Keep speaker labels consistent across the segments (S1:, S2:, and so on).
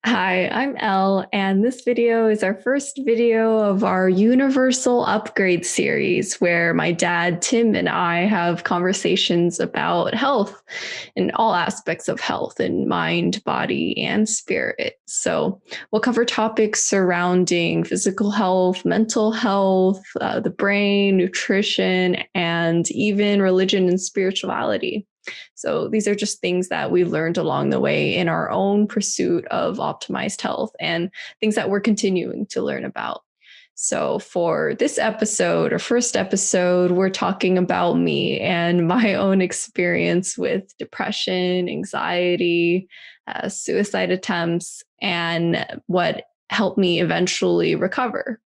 S1: Hi, I'm Elle, and this video is our first video of our Universal Upgrades series, where my dad, Tim, and I have conversations about health and all aspects of health in mind, body, and spirit. So we'll cover topics surrounding physical health, mental health, the brain, nutrition, and even religion and spirituality. So these are just things that we learned along the way in our own pursuit of optimized health and things that we're continuing to learn about. So for this episode, or first episode, we're talking about me and my own experience with depression, anxiety, suicide attempts, and what helped me eventually recover.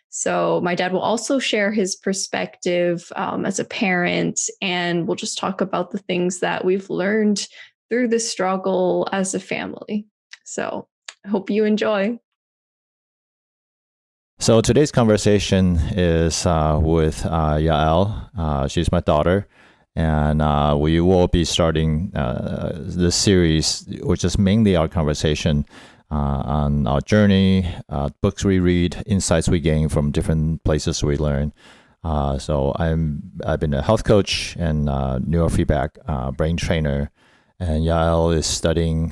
S1: So, my dad will also share his perspective as a parent, and we'll just talk about the things that we've learned through this struggle as a family. So, I hope you enjoy.
S2: So today's conversation is with Yael. She's my daughter, and we will be starting this series, which is mainly our conversation on our journey, books we read, insights we gain from different places we learn. I've been a health coach and neurofeedback brain trainer, and Yael is studying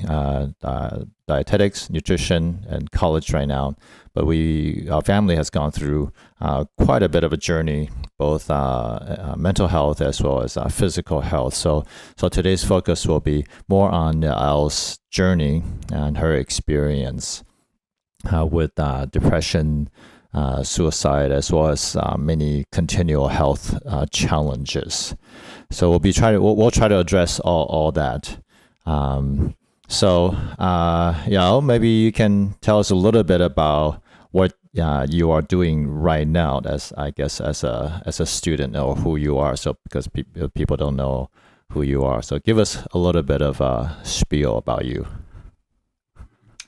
S2: dietetics, nutrition, and college right now. But our family has gone through quite a bit of a journey, both mental health as well as physical health. So today's focus will be more on Yael's journey and her experience with depression, suicide, as well as many continual health challenges. So we'll try to address all that. Maybe you can tell us a little bit about what you are doing right now, as a student, or who you are. So because people don't know who you are, so give us a little bit of a spiel about you.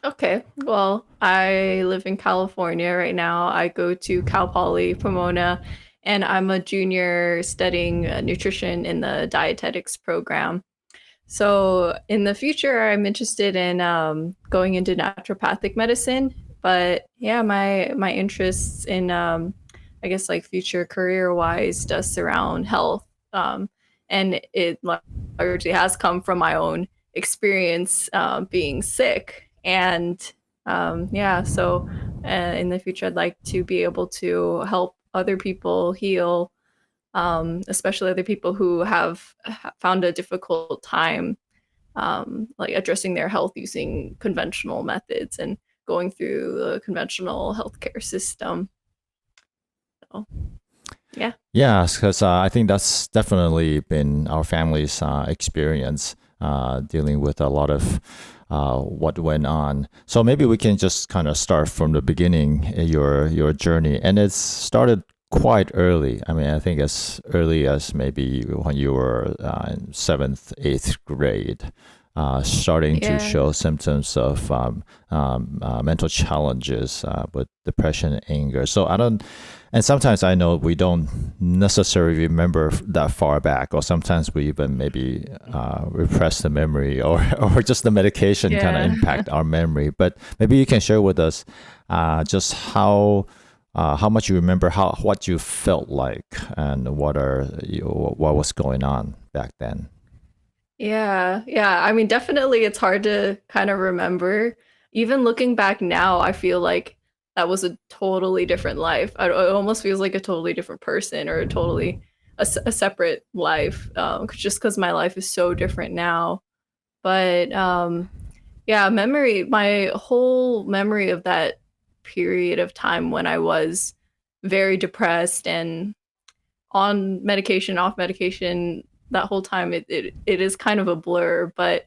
S1: Okay, well, I live in California right now. I go to Cal Poly Pomona, and I'm a junior studying nutrition in the dietetics program. So in the future, I'm interested in going into naturopathic medicine. But yeah, my interests in I guess like future career wise does surround health, and it largely has come from my own experience being sick. And yeah, so in the future, I'd like to be able to help other people heal, especially other people who have found a difficult time like addressing their health using conventional methods and going through the conventional healthcare system. So, yeah.
S2: Yeah, because I think that's definitely been our family's experience dealing with a lot of what went on. So maybe we can just kind of start from the beginning, your journey, and it's started quite early. I mean, I think as early as maybe when you were in seventh, eighth grade. Starting to show symptoms of mental challenges with depression and anger. So and sometimes I know we don't necessarily remember that far back, or sometimes we even maybe repress the memory, or just the medication kind of impact our memory. But maybe you can share with us just how much you remember, what you felt like, and what was going on back then.
S1: Yeah. I mean, definitely it's hard to kind of remember. Even looking back now, I feel like that was a totally different life. It almost feels like a totally different person, or a separate life, just because my life is so different now. But yeah, my whole memory of that period of time when I was very depressed and on medication, off medication, that whole time, it is kind of a blur. But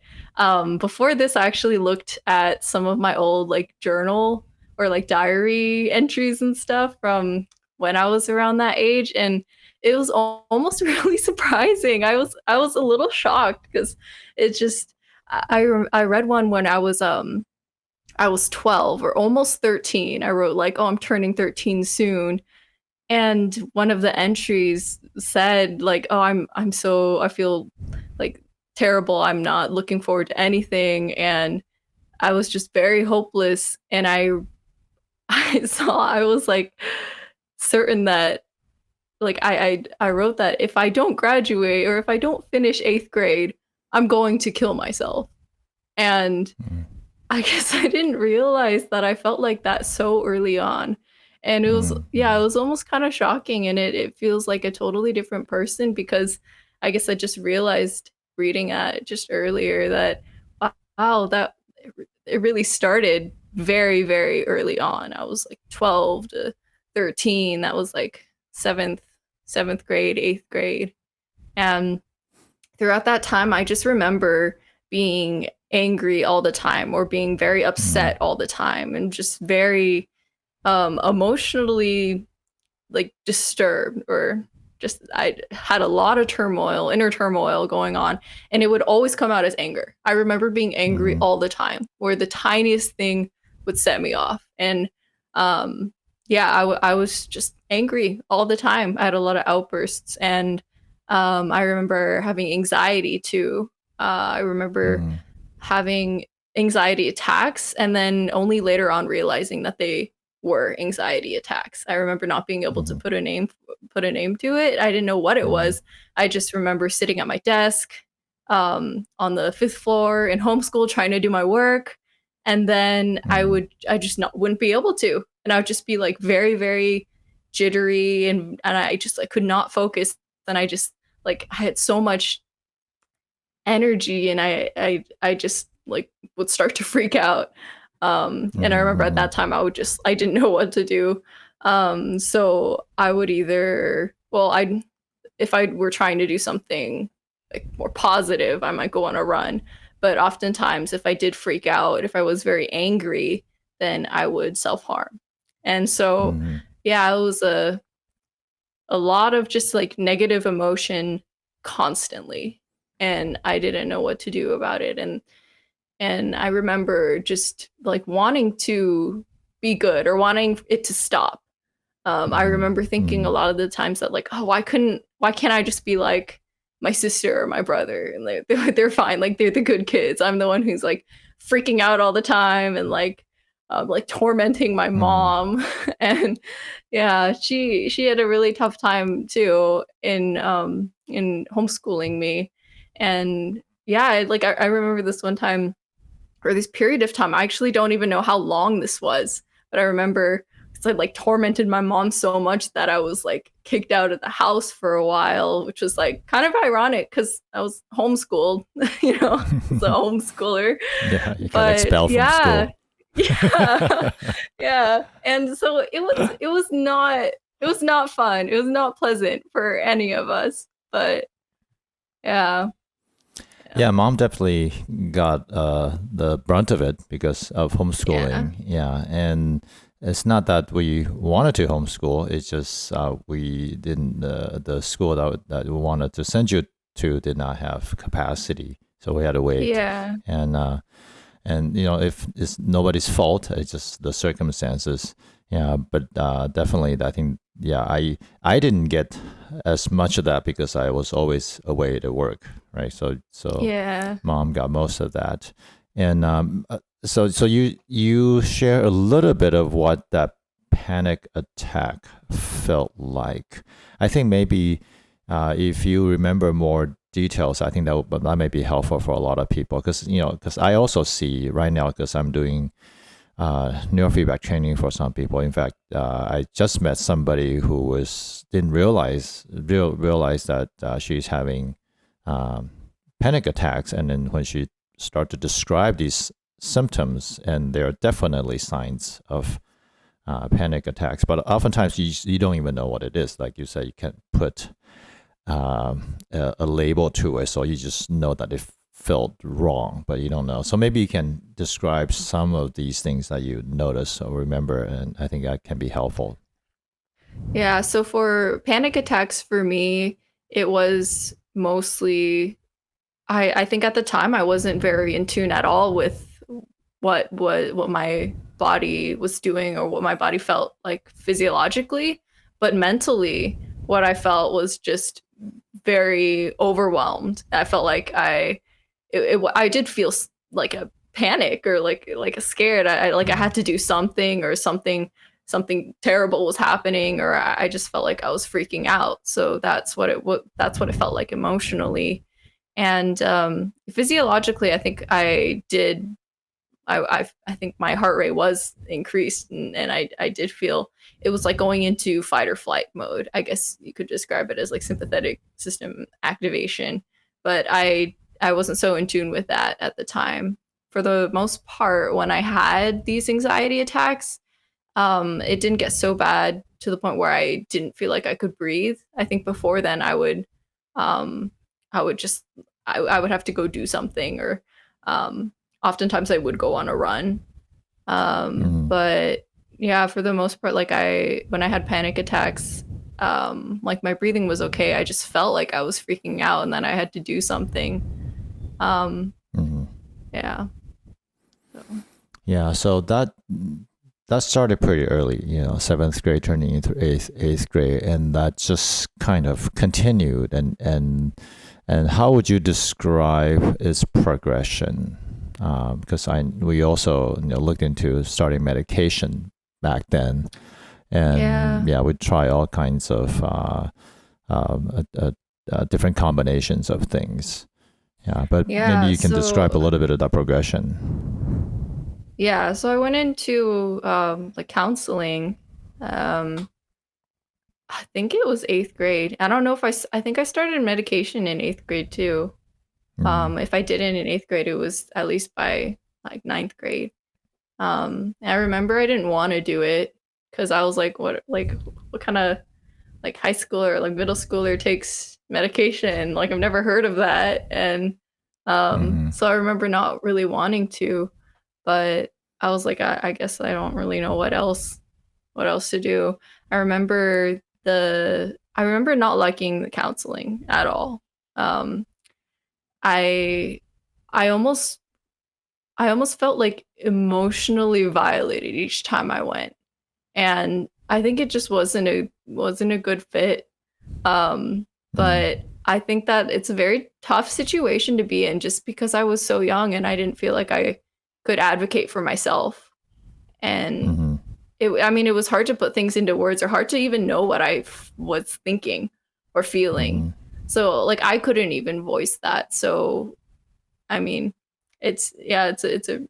S1: before this, I actually looked at some of my old like journal or like diary entries and stuff from when I was around that age, and it was almost really surprising. I was a little shocked because it just I read one when I was 12 or almost 13. I wrote like, "Oh, I'm turning 13 soon." And one of the entries said like, "Oh, I feel like terrible. I'm not looking forward to anything." And I was just very hopeless, and I was like certain that like I wrote that if I don't graduate or if I don't finish 8th grade, I'm going to kill myself. And
S2: mm,
S1: I guess I didn't realize that I felt like that so early on. And it was,
S2: mm,
S1: yeah, it was almost kind of shocking. And it feels like a totally different person because I guess I just realized reading it just earlier that, wow, that it really started very, very early on. I was like 12 to 13. That was like seventh grade, 8th grade. And throughout that time, I just remember being angry all the time or being very
S2: mm,
S1: upset all the time and just very emotionally like disturbed, or just I had a lot of turmoil, inner turmoil going on, and it would always come out as anger. I remember being angry
S2: mm,
S1: all the time, where the tiniest thing would set me off. And um yeah, I was just angry all the time. I had a lot of outbursts, and I remember having anxiety too. I remember
S2: mm,
S1: having anxiety attacks and then only later on realizing that they were anxiety attacks. I remember not being able to
S2: mm,
S1: put a name to it. I didn't know what it
S2: mm,
S1: was. I just remember sitting at my desk on the 5th floor in homeschool trying to do my work, and then
S2: mm,
S1: I just not wouldn't be able to, and I would just be like very, very jittery, and I just like could not focus, and I just like I had so much energy, and I just like would start to freak out. And I remember at
S2: mm,
S1: that time I didn't know what to do. So I would either, well, I if I were trying to do something like more positive, I might go on a run. But oftentimes if I did freak out, if I was very angry, then I would self-harm. And so
S2: mm,
S1: yeah, it was a lot of just like negative emotion constantly, and I didn't know what to do about it. And I remember just like wanting to be good or wanting it to stop. I
S2: mm,
S1: remember thinking a
S2: mm,
S1: lot of the times that like, oh, why can't I just be like my sister or my brother, and they're fine, like they're the good kids. I'm the one who's like freaking out all the time and like tormenting my
S2: mm,
S1: mom. And yeah, she had a really tough time too in homeschooling me. And yeah, like I remember this one time, or this period of time. I actually don't even know how long this was, but I remember because I like tormented my mom so much that I was like kicked out of the house for a while, which was like kind of ironic because I was homeschooled, you know, as a homeschooler.
S2: yeah, you got
S1: But
S2: expelled from
S1: yeah,
S2: school.
S1: yeah, yeah. And so it was not fun. It was not pleasant for any of us. But yeah, yeah,
S2: Yeah, mom definitely got the brunt of it because of
S1: yeah,
S2: homeschooling. Yeah, and it's not that we wanted to homeschool; it's just we didn't. The school that we wanted to send you to did not have capacity, so we had to wait.
S1: yeah.
S2: And you know, if it's nobody's fault, it's just the circumstances. Yeah, but definitely, I think yeah, I didn't get as much of that because I was always away to work, right? So
S1: Yeah.
S2: mom got most of that, and so you share a little bit of what that panic attack felt like. I think maybe if you remember more details, I think that may be helpful for a lot of people because because I also see right now because I'm doing neurofeedback training for some people. In fact, I just met somebody who didn't realize that she's having um, panic attacks, and then when she started to describe these symptoms, and there are definitely signs of panic attacks, but oftentimes you don't even know what it is. Like you said, you can't put a label to it, so you just know that it felt wrong, but you don't know. So maybe you can describe some of these things that you notice or remember, and I think that can be helpful.
S1: Yeah, so for panic attacks for me, it was mostly I think at the time I wasn't very in tune at all with what my body was doing or what my body felt like physiologically, but mentally what I felt was just very overwhelmed. I felt like I did feel like a panic or like scared. I had to do something, or something terrible was happening, or I just felt like I was freaking out. So that's what it felt like emotionally. And physiologically, I think I did. I think my heart rate was increased, and I did feel it was like going into fight or flight mode. I guess you could describe it as like sympathetic system activation, but I wasn't so in tune with that at the time. For the most part, when I had these anxiety attacks, it didn't get so bad to the point where I didn't feel like I could breathe. I think before then um, I would just, I would have to go do something, or oftentimes I would go on a run. But yeah, for the most part, like when I had panic attacks, like my breathing was okay. I just felt like I was freaking out, and then I had to do something. Yeah. So.
S2: Yeah, so that started pretty early, seventh grade turning into eighth grade, and that just kind of continued. And how would you describe its progression? Because we also looked into starting medication back then, and we'd try all kinds of different combinations of things. Yeah, but maybe you can describe a little bit of that progression.
S1: Yeah, so I went into like counseling. I think it was eighth grade. I don't know if I think I started medication in eighth grade too. If I didn't in eighth grade, it was at least by like ninth grade. I remember I didn't want to do it because I was like, what kind of like high schooler or like middle schooler takes medication? Like I've never heard of that. And so I remember not really wanting to, but I was like, I guess I don't really know what else to do. I remember not liking the counseling at all. I I almost felt like emotionally violated each time I went. And I think it just wasn't a good fit. But I think that it's a very tough situation to be in, just because I was so young and I didn't feel like I could advocate for myself. And it was hard to put things into words, or hard to even know what I was thinking or feeling. So like I couldn't even voice that. So I mean, it's it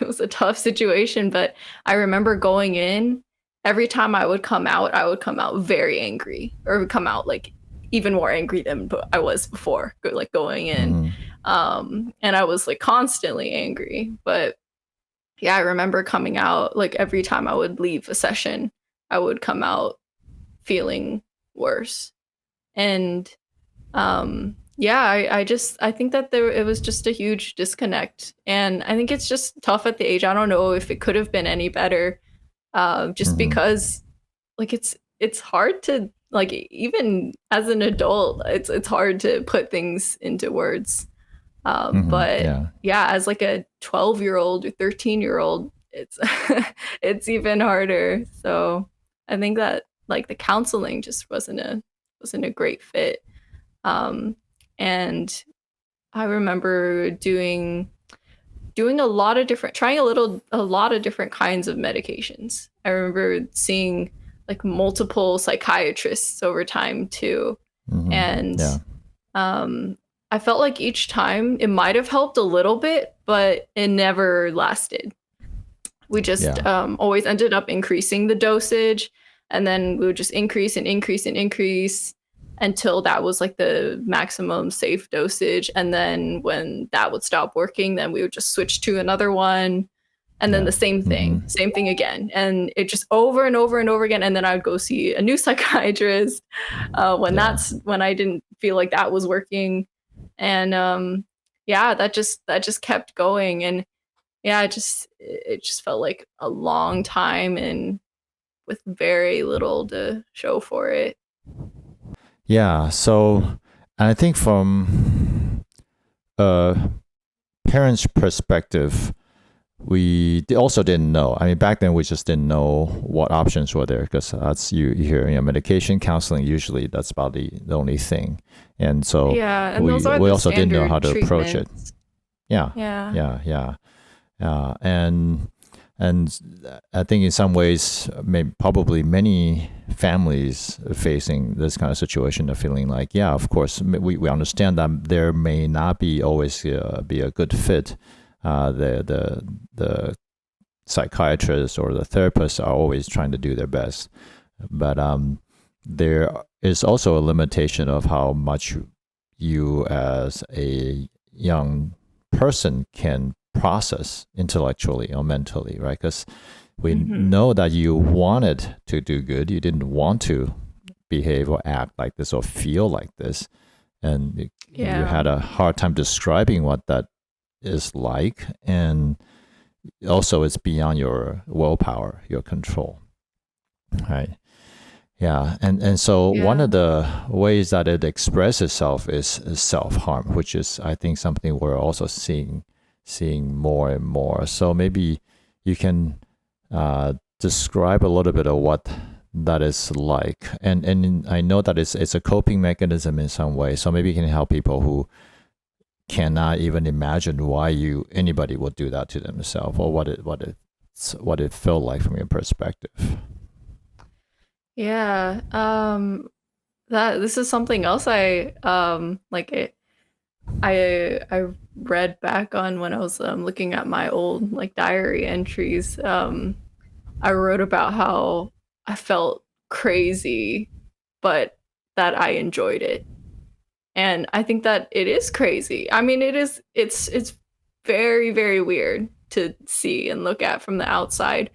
S1: was a tough situation, but I remember going in, every time I would come out very angry, or would come out like even more angry than I was before, like going in. And I was like constantly angry. But yeah, I remember coming out, like every time I would leave a session, I would come out feeling worse. And I think that it was just a huge disconnect, and I think it's just tough at the age. I don't know if it could have been any better, just because like it's hard to, like, even as an adult, it's hard to put things into words. But yeah, as like a 12-year-old or 13-year-old, it's it's even harder. So I think that like the counseling just wasn't a great fit. And I remember doing a lot of different, trying a lot of different kinds of medications. I remember seeing like multiple psychiatrists over time too. And I felt like each time it might have helped a little bit, but it never lasted. We just always ended up increasing the dosage, and then we would just increase and increase and increase until that was like the maximum safe dosage. And then when that would stop working, then we would just switch to another one. And then the same thing again. And it just over and over and over again. And then I would go see a new psychiatrist when I didn't feel like that was working. And that just kept going. And yeah, it just felt like a long time, and with very little to show for it.
S2: Yeah. So, and I think from a parent's perspective, we also didn't know. I mean, back then we just didn't know what options were there, because that's you hear, medication, counseling. Usually, that's about the only thing. And so
S1: and
S2: we
S1: those are
S2: we
S1: the
S2: also didn't know how to approach it.
S1: treatments.
S2: Yeah. And I think in some ways, probably many families facing this kind of situation are feeling like, yeah, of course, we understand that there may not be always be a good fit. The psychiatrists or the therapists are always trying to do their best, but there is also a limitation of how much you as a young person can process intellectually or mentally, right? Because we know that you wanted to do good. You didn't want to behave or act like this or feel like this. And you had a hard time describing what that is like. And also it's beyond your willpower, your control, right? Yeah. And so one of the ways that it expresses itself is self-harm, which is, I think, something we're also seeing more and more. So maybe you can describe a little bit of what that is like. And I know that it's a coping mechanism in some way. So maybe you can help people who cannot even imagine why anybody would do that to themselves, or what it felt like from your perspective.
S1: Yeah. This is something else I read back on when I was looking at my old like diary entries. I wrote about how I felt crazy, but that I enjoyed it. And I think that it is crazy. I mean, it's very, very weird to see and look at from the outside.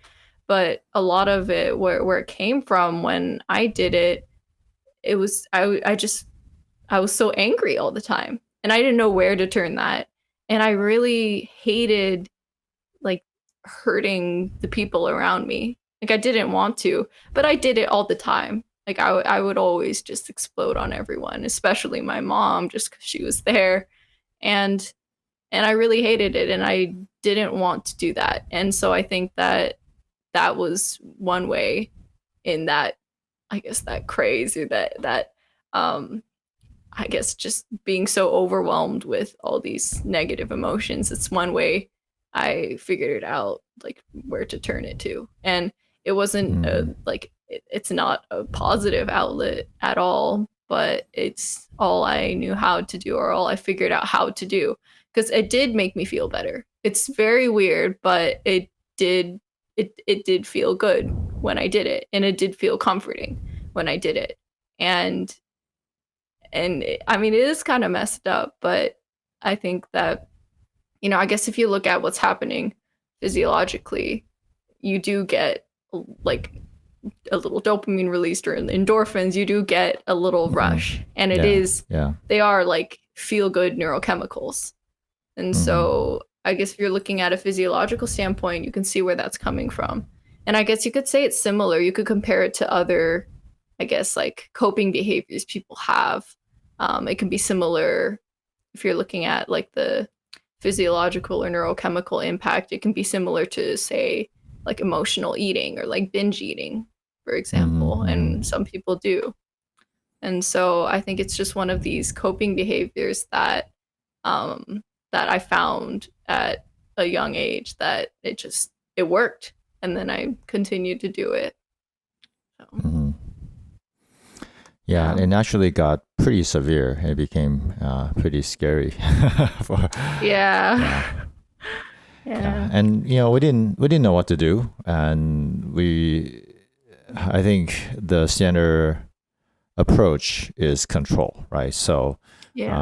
S1: But a lot of it, where it came from when I did it, it was I was so angry all the time, and I didn't know where to turn that. And I really hated like hurting the people around me. Like I didn't want to, but I did it all the time. Like I would always just explode on everyone, especially my mom, just because she was there. And I really hated it, and I didn't want to do that. And so I think that that was one way in that, I guess, that craze, or that I guess just being so overwhelmed with all these negative emotions. It's one way I figured it out, like where to turn it to. And it wasn't it's not a positive outlet at all, but it's all I knew how to do, or all I figured out how to do, because it did make me feel better. It's very weird, but it did feel good when I did it, and it did feel comforting when I did it. And I mean, it is kind of messed up, but I think that, I guess if you look at what's happening physiologically, you do get like a little dopamine released, or endorphins. You do get a little rush, and they are like feel good neurochemicals. And so I guess if you're looking at a physiological standpoint, you can see where that's coming from. And I guess you could say it's similar. You could compare it to other, I guess, like coping behaviors people have. It can be similar if you're looking at like the physiological or neurochemical impact. It can be similar to, say, like emotional eating or like binge eating, for example. And some people do. And so I think it's just one of these coping behaviors that that I found at a young age, that it worked, and then I continued to do it. So.
S2: Yeah, it actually got pretty severe. It became pretty scary.
S1: Yeah.
S2: And we didn't know what to do, and I think the standard approach is control, right? So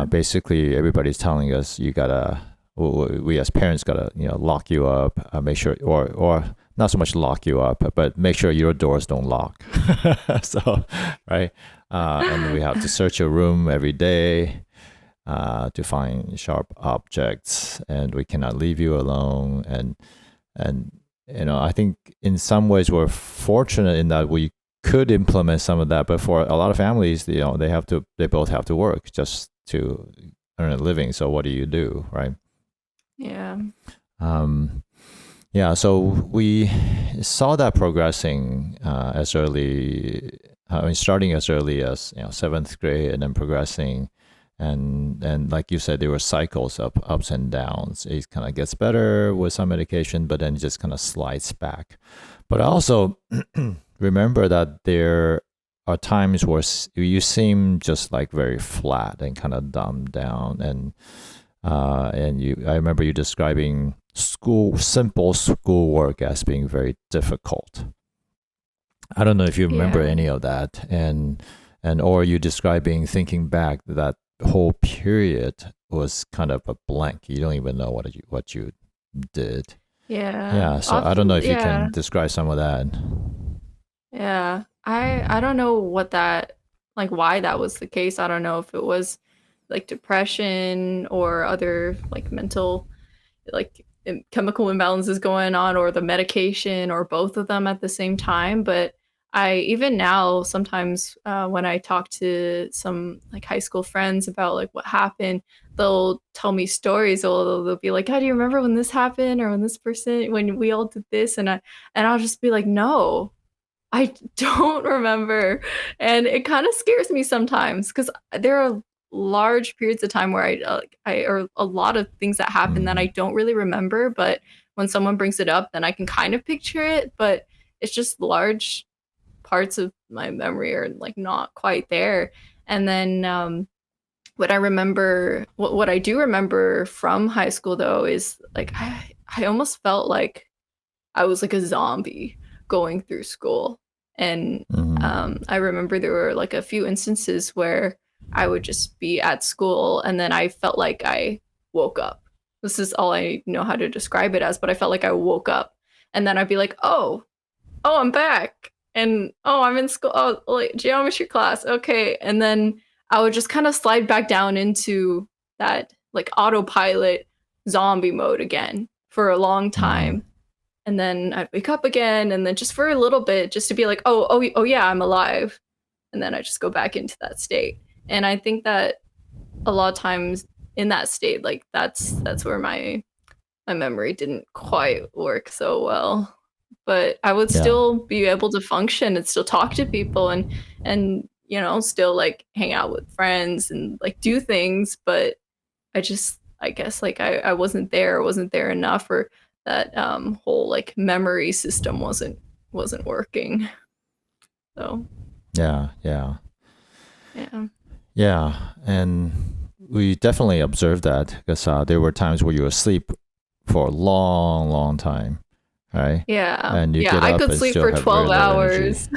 S2: basically, everybody's telling us we as parents gotta lock you up, make sure, or not so much lock you up, but make sure your doors don't lock. So, right. And we have to search a room every day to find sharp objects, and we cannot leave you alone. And I think in some ways we're fortunate in that we could implement some of that, but for a lot of families, they both have to work just to earn a living. So what do you do, right?
S1: Yeah.
S2: So we saw that progressing starting as early as 7th grade, and then progressing And like you said, there were cycles of ups and downs. It kind of gets better with some medication, but then it just kind of slides back. But I also remember that there are times where you seem just like very flat and kind of dumbed down, and I remember you describing simple schoolwork as being very difficult. I don't know if you remember
S1: Yeah.
S2: any of that, and or you describing thinking back that whole period was kind of a blank. You don't even know what you did.
S1: Yeah.
S2: Yeah, so I don't know
S1: Often,
S2: if you can
S1: yeah.
S2: describe some of that.
S1: Yeah. I don't know what that like why that was the case. I don't know if it was like depression or other like mental like chemical imbalances going on or the medication or both of them at the same time. But I even now sometimes when I talk to some like high school friends about like what happened, they'll tell me stories. Or they'll be like, "Oh, do you remember when this happened or when this person when we all did this?" And I'll just be like, "No, I don't remember." And it kind of scares me sometimes because there are large periods of time where I or a lot of things that happen that I
S2: Hmm.
S1: don't really remember, but when someone brings it up, then I can kind of picture it, but it's just large parts of my memory are like not quite there. And then what I do remember from high school though is like I almost felt like I was like a zombie going through school. And
S2: Hmm.
S1: I remember there were like a few instances where I would just be at school and then I felt like I woke up. This is all I know how to describe it as, but I felt like I woke up and then I'd be like, oh, I'm back. And oh, I'm in school. Oh, like geometry class. Okay. And then I would just kind of slide back down into that like autopilot zombie mode again for a long
S2: Hmm.
S1: time, and then I'd wake up again, and then just for a little bit, just to be like, oh yeah, I'm alive, and then I just go back into that state. And I think that a lot of times in that state, like that's where my memory didn't quite work so well. But I would
S2: Yeah.
S1: still be able to function and still talk to people and still like hang out with friends and like do things, but I guess like I wasn't there enough, or that whole like memory system wasn't working. So
S2: Yeah. Yeah.
S1: yeah.
S2: Yeah. And we definitely observed that because there were times where you were asleep for a long, long time, right?
S1: Yeah.
S2: And you
S1: Yeah.
S2: get
S1: I
S2: up
S1: could
S2: and
S1: sleep
S2: still
S1: for
S2: have very
S1: 12
S2: low energy.
S1: hours.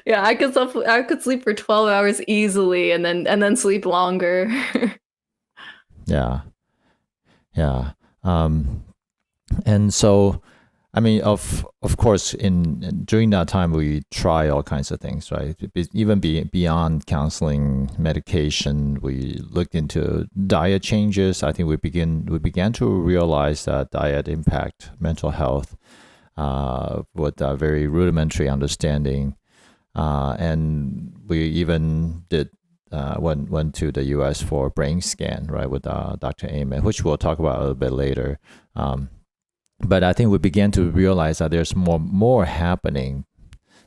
S1: Yeah, I could sleep for 12 hours easily and then sleep longer.
S2: Yeah. Yeah. Um, and so, I mean, of course, during that time, we try all kinds of things, right? Even beyond counseling, medication, we looked into diet changes. I think we began to realize that diet impact mental health with a very rudimentary understanding, and we even did. Went to the U.S. for a brain scan, right, with Dr. Amen, which we'll talk about a little bit later. But I think we began to realize that there's more happening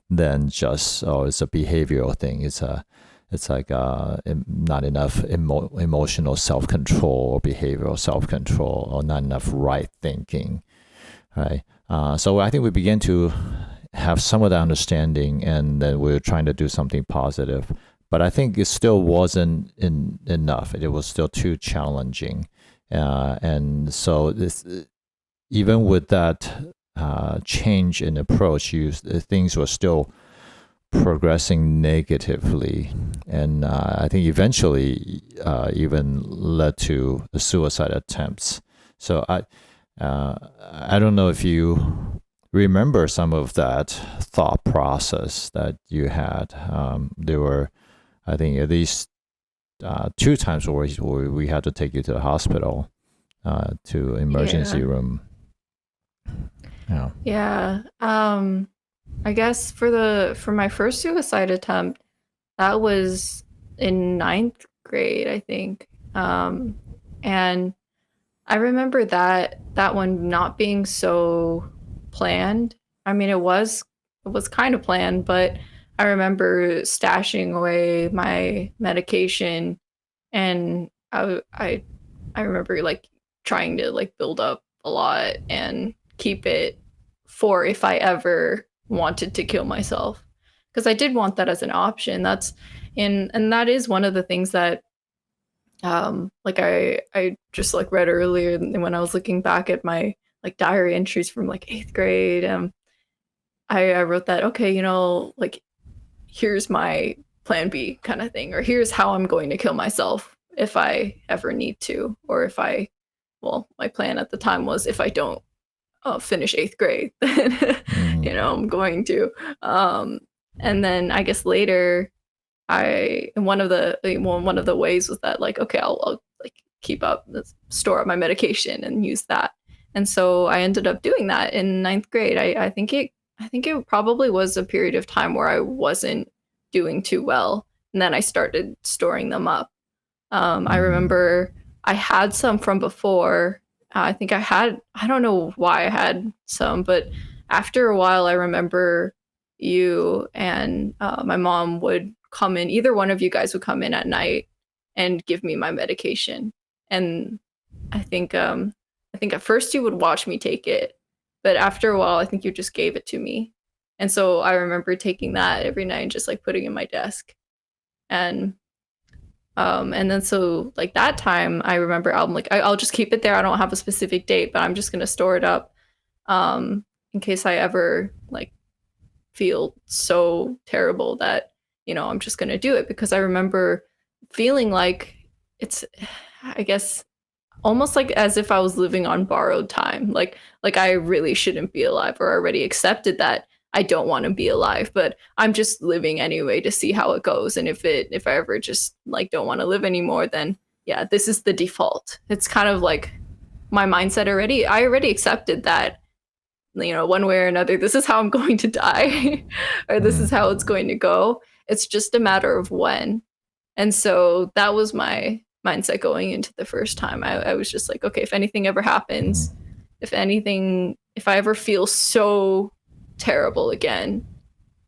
S2: than just it's a behavioral thing. It's like not enough emotional self control or behavioral self control or not enough right thinking, right? So I think we began to have some of that understanding, and then we were trying to do something positive. But I think it still wasn't enough. It was still too challenging, and so this even with that change in approach, things were still progressing negatively, and I think eventually even led to suicide attempts. So I don't know if you remember some of that thought process that you had. There were, I think, at least two times where we had to take you to the hospital, to emergency
S1: Yeah.
S2: room. Yeah.
S1: Yeah. I guess for my first suicide attempt, that was in ninth grade, I think. And I remember that one not being so planned. I mean, it was kind of planned, but I remember stashing away my medication And I remember like trying to like build up a lot and keep it for if I ever wanted to kill myself, because I did want that as an option. That's and that is one of the things that like I just like read earlier when I was looking back at my like diary entries from like 8th grade. I wrote that, okay, you know, like here's my plan B kind of thing, or here's how I'm going to kill myself if I ever need to, or if I, well, my plan at the time was if I don't finish 8th grade, then, you know, I'm going to. Um, and then I guess later, one of the ways was that like, okay, I'll like keep up, store up my medication and use that. And so I ended up doing that in 9th grade. I think it probably was a period of time where I wasn't doing too well, and then I started storing them up. I remember I had some from before. I think I don't know why I had some, but after a while, I remember you and my mom would come in. Either one of you guys would come in at night and give me my medication. And I think, I think at first you would watch me take it, but after a while, I think you just gave it to me. And so I remember taking that every night and just like putting it in my desk. And and then so like that time I remember I'm like I'll just keep it there. I don't have a specific date, but I'm just gonna store it up in case I ever like feel so terrible that, you know, I'm just gonna do it, because I remember feeling like it's, I guess, almost like as if I was living on borrowed time. Like I really shouldn't be alive, or already accepted that I don't want to be alive, but I'm just living anyway to see how it goes. And if I ever just like don't want to live anymore, then yeah, this is the default. It's kind of like my mindset already. I already accepted that, you know, one way or another, this is how I'm going to die, or this is how it's going to go. It's just a matter of when. And so that was my mindset going into the first time. I was just like, okay, if anything ever happens, if I ever feel so terrible again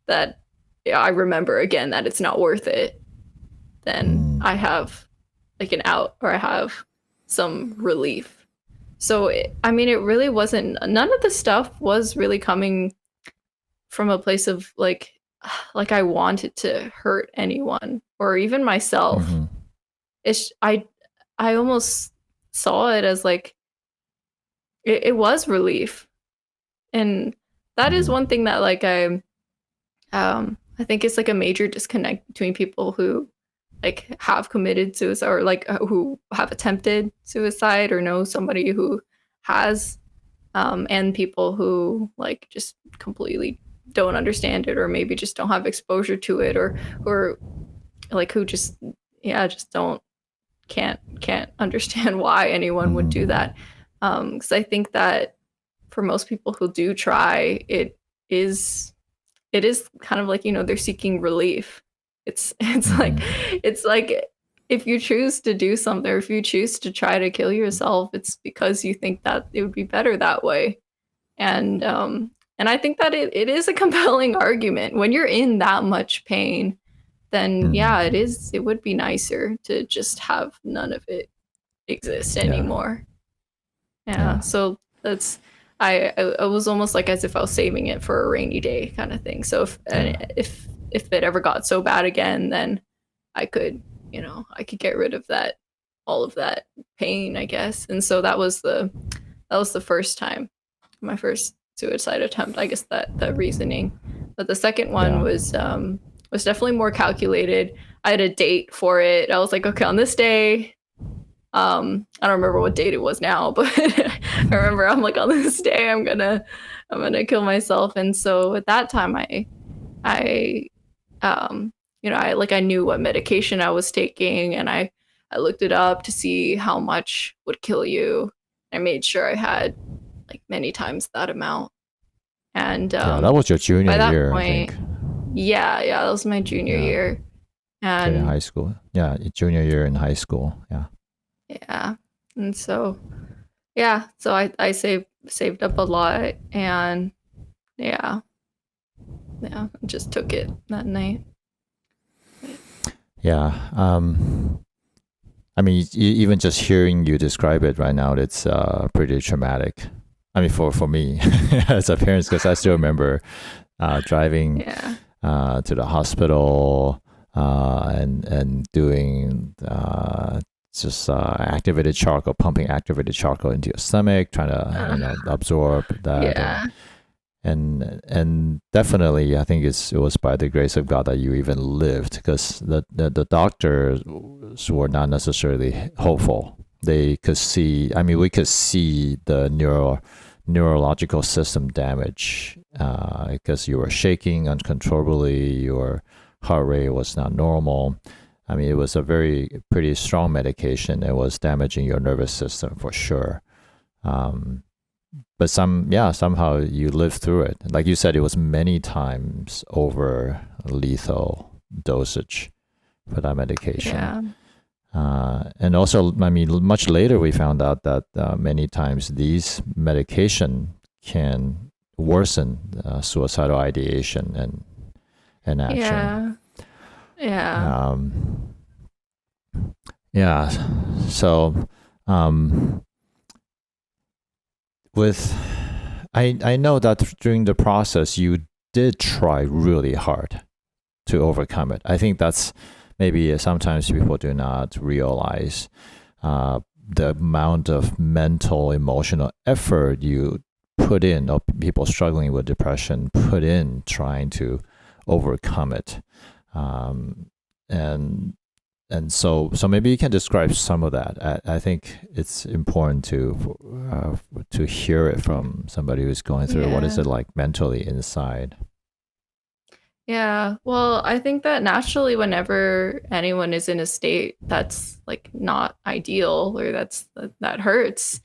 S1: that, yeah, I remember again that it's not worth it, then I have like an out, or I have some relief. So, I mean, it really wasn't, none of the stuff was really coming from a place of like I wanted to hurt anyone or even myself. It's I almost saw it as like it was relief. And that is one thing that like I think it's like a major disconnect between people who like have committed suicide, or like who have attempted suicide or know somebody who has, and people who like just completely don't understand it, or maybe just don't have exposure to it, or like who just, yeah, just don't can't understand why anyone would do that. Because I think that for most people who do try, is it is kind of like, you know, they're seeking relief. It's like if you choose to do something, or if you choose to try to kill yourself, it's because you think that it would be better that way. And I think that it is a compelling argument. When you're in that much pain, then yeah, it would be nicer to just have none of it exist anymore. Yeah. So that's, I was almost like as if I was saving it for a rainy day kind of thing. So if it ever got so bad again, then I could, you know, I could get rid of that, all of that pain, I guess. And so that was the first time, my first suicide attempt, I guess, that reasoning. But the second one was definitely more calculated. I had a date for it. I was like, okay, on this day, I don't remember what date it was now, but I remember I'm like, on this day I'm gonna kill myself. And so at that time I you know, I knew what medication I was taking, and I looked it up to see how much would kill you. I made sure I had like many times that amount. And
S2: that was your junior
S1: by that
S2: year, I
S1: point,
S2: think.
S1: yeah, that was my junior year.
S2: Okay,
S1: And
S2: high school. Yeah, junior year in high school. Yeah.
S1: yeah. And so yeah, so I saved up a lot, and yeah. Yeah, I just took it that night.
S2: Yeah. I mean, even just hearing you describe it right now, it's pretty traumatic. I mean, for me as a parent, because I still remember driving
S1: Yeah.
S2: to the hospital and doing just activated charcoal, pumping activated charcoal into your stomach, trying to absorb that,
S1: Yeah.
S2: and definitely I think it was by the grace of God that you even lived, because the doctors were not necessarily hopeful. They could see, I mean, we could see the neurological system damage because you were shaking uncontrollably, your heart rate was not normal. I mean, it was a pretty strong medication. It was damaging your nervous system for sure. Um, but somehow you lived through it. Like you said, it was many times over lethal dosage for that medication.
S1: Yeah.
S2: And also, I mean, much later we found out that many times these medication can worsen suicidal ideation and action.
S1: Yeah. Yeah.
S2: Um, yeah. So, um, with I know that during the process you did try really hard to overcome it. I think that's maybe sometimes people do not realize the amount of mental, emotional effort you put in, or people struggling with depression put in trying to overcome it. Um, and so maybe you can describe some of that. I think it's important to hear it from somebody who's going through it. What is
S1: Yeah.
S2: it like mentally inside?
S1: Yeah. Well, I think that naturally, whenever anyone is in a state that's like not ideal or that hurts,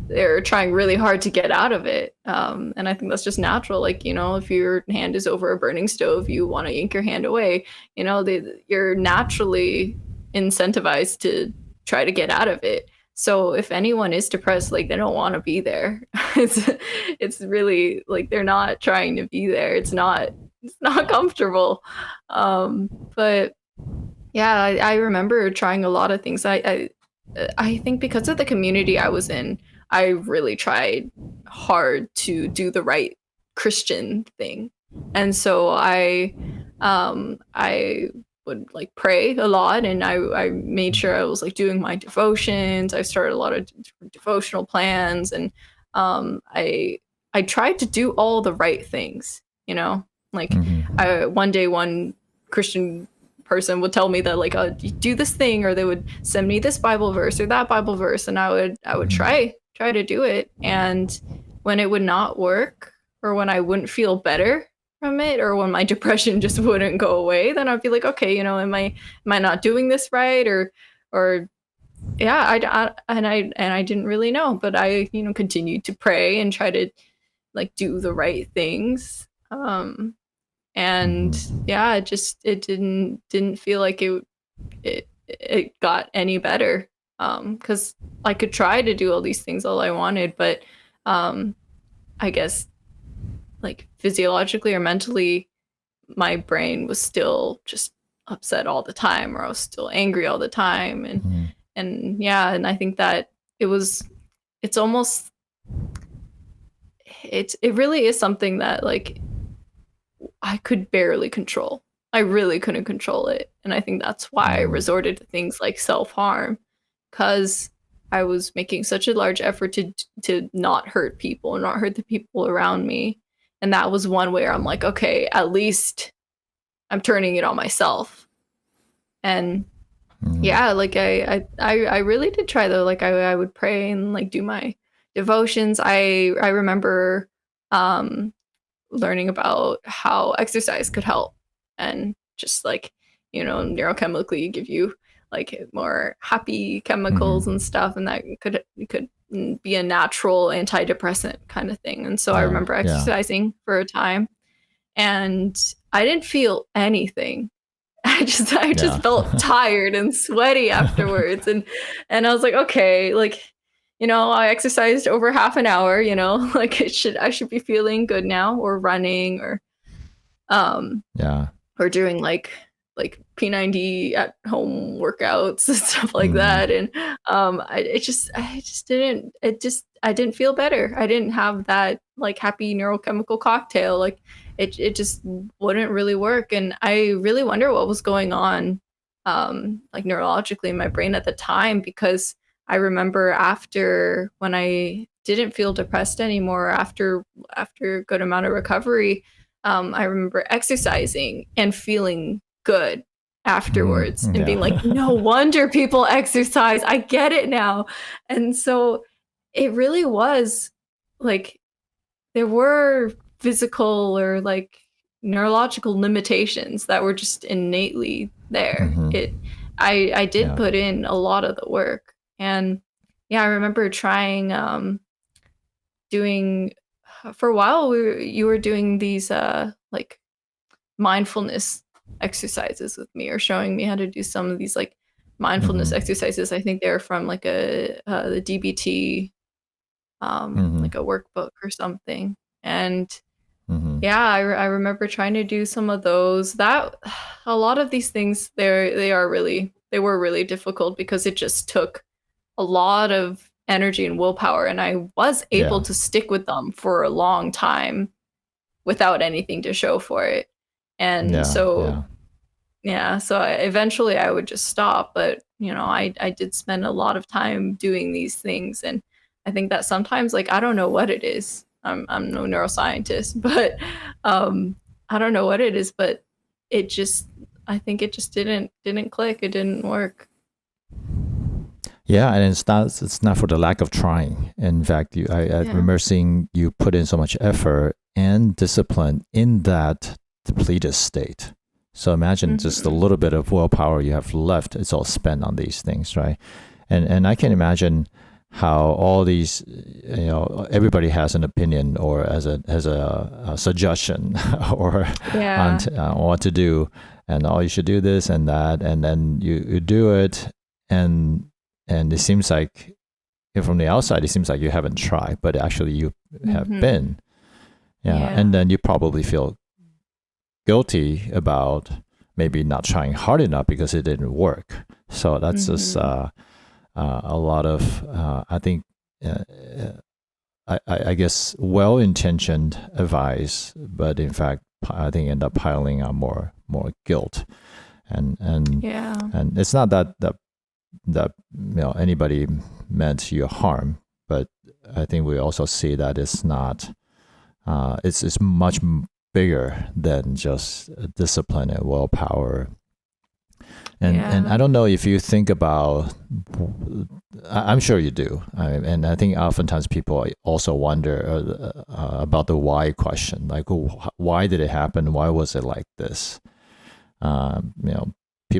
S1: they're trying really hard to get out of it. And I think that's just natural. Like, if your hand is over a burning stove, you want to yank your hand away. You're naturally incentivized to try to get out of it. So if anyone is depressed, like they don't want to be there. it's it's really like they're not trying to be there. It's not comfortable. But yeah, I remember trying a lot of things. I think because of the community I was in, I really tried hard to do the right Christian thing. And so I would like pray a lot, and I made sure I was like doing my devotions. I started a lot of devotional plans, and I tried to do all the right things, like
S2: Mm-hmm.
S1: one day one Christian person would tell me that like, oh, do this thing, or they would send me this Bible verse or that Bible verse, and I would
S2: Mm-hmm.
S1: try to do it. And when it would not work, or when I wouldn't feel better from it, or when my depression just wouldn't go away, then I'd be like, okay, am I not doing this right, or yeah, I didn't really know, but I continued to pray and try to like do the right things. And
S2: Mm-hmm.
S1: yeah, it didn't feel like it got any better, because I could try to do all these things all I wanted, but um I guess like physiologically or mentally my brain was still just upset all the time, or I was still angry all the time. and
S2: Mm-hmm.
S1: and yeah, and I think that it's almost it really is something that like I could barely control. I really couldn't control it. And I think that's why I
S2: Mm-hmm.
S1: resorted to things like self-harm, because I was making such a large effort to not hurt people and not hurt the people around me. And that was one where I'm like, okay, at least I'm turning it on myself. And
S2: Mm-hmm.
S1: yeah, like I really did try though. Like I would pray and like do my devotions. I remember um learning about how exercise could help, and just like neurochemically give you like more happy chemicals
S2: Mm-hmm.
S1: and stuff, and that could be a natural antidepressant kind of thing. And so I
S2: Oh,
S1: remember
S2: yeah.
S1: exercising for a time, and I didn't feel anything. I just
S2: Yeah.
S1: felt tired and sweaty afterwards, and I was like, okay, like I exercised over half an hour, like I should be feeling good now, or running, um
S2: Yeah.
S1: or doing like like P90 at home workouts and stuff like
S2: Mm-hmm.
S1: that. And I didn't feel better. I didn't have that like happy neurochemical cocktail. Like it just wouldn't really work. And I really wonder what was going on like neurologically in my brain at the time, because I remember after, when I didn't feel depressed anymore after a good amount of recovery, I remember exercising and feeling good afterwards
S2: Mm-hmm.
S1: and being like,
S2: Yeah.
S1: no wonder people exercise. I get it now. And so it really was like there were physical or like neurological limitations that were just innately there.
S2: Mm-hmm.
S1: I did
S2: Yeah.
S1: put in a lot of the work. And yeah, I remember trying doing for a while you were doing these like mindfulness exercises with me, or showing me how to do some of these like mindfulness
S2: Mm-hmm.
S1: exercises. I think they're from like the DBT
S2: Mm-hmm.
S1: like a workbook or something. And
S2: Mm-hmm.
S1: yeah, I remember trying to do some of those. That a lot of these things they were really difficult because it just took a lot of energy and willpower, and I was able
S2: Yeah.
S1: to stick with them for a long time without anything to show for it. And
S2: Yeah.
S1: so
S2: Yeah.
S1: yeah, so eventually I would just stop, but I did spend a lot of time doing these things. And I think that sometimes, like, I don't know what it is. I'm no neuroscientist, but I don't know what it is, but it just I think it just didn't click. It didn't work.
S2: Yeah, and it's not for the lack of trying. In fact, I
S1: Yeah.
S2: remember seeing you put in so much effort and discipline in that depleted state. So imagine just a
S1: Hmm.
S2: little bit of willpower you have left. It's all spent on these things, right? And I can imagine how all these, everybody has an opinion or a suggestion or
S1: Yeah.
S2: on what to do, and oh, you should do this and that, and then you do it, and it seems like, from the outside, it seems like you haven't tried, but actually you have
S1: Hmm.
S2: been. Yeah, and
S1: Yeah.
S2: then you probably feel guilty about maybe not trying hard enough because it didn't work. So that's just
S1: Hmm.
S2: a lot of, I think, uh, I guess, well-intentioned advice, but in fact, I think end up piling on more guilt, and and
S1: Yeah.
S2: and it's not that anybody meant you harm, but I think we also see that it's not, it's much bigger than just discipline and willpower. And
S1: Yeah.
S2: I don't know if you think about, I'm sure you do, and I think oftentimes people also wonder about the why question, like, why did it happen? Why was it like this? You know,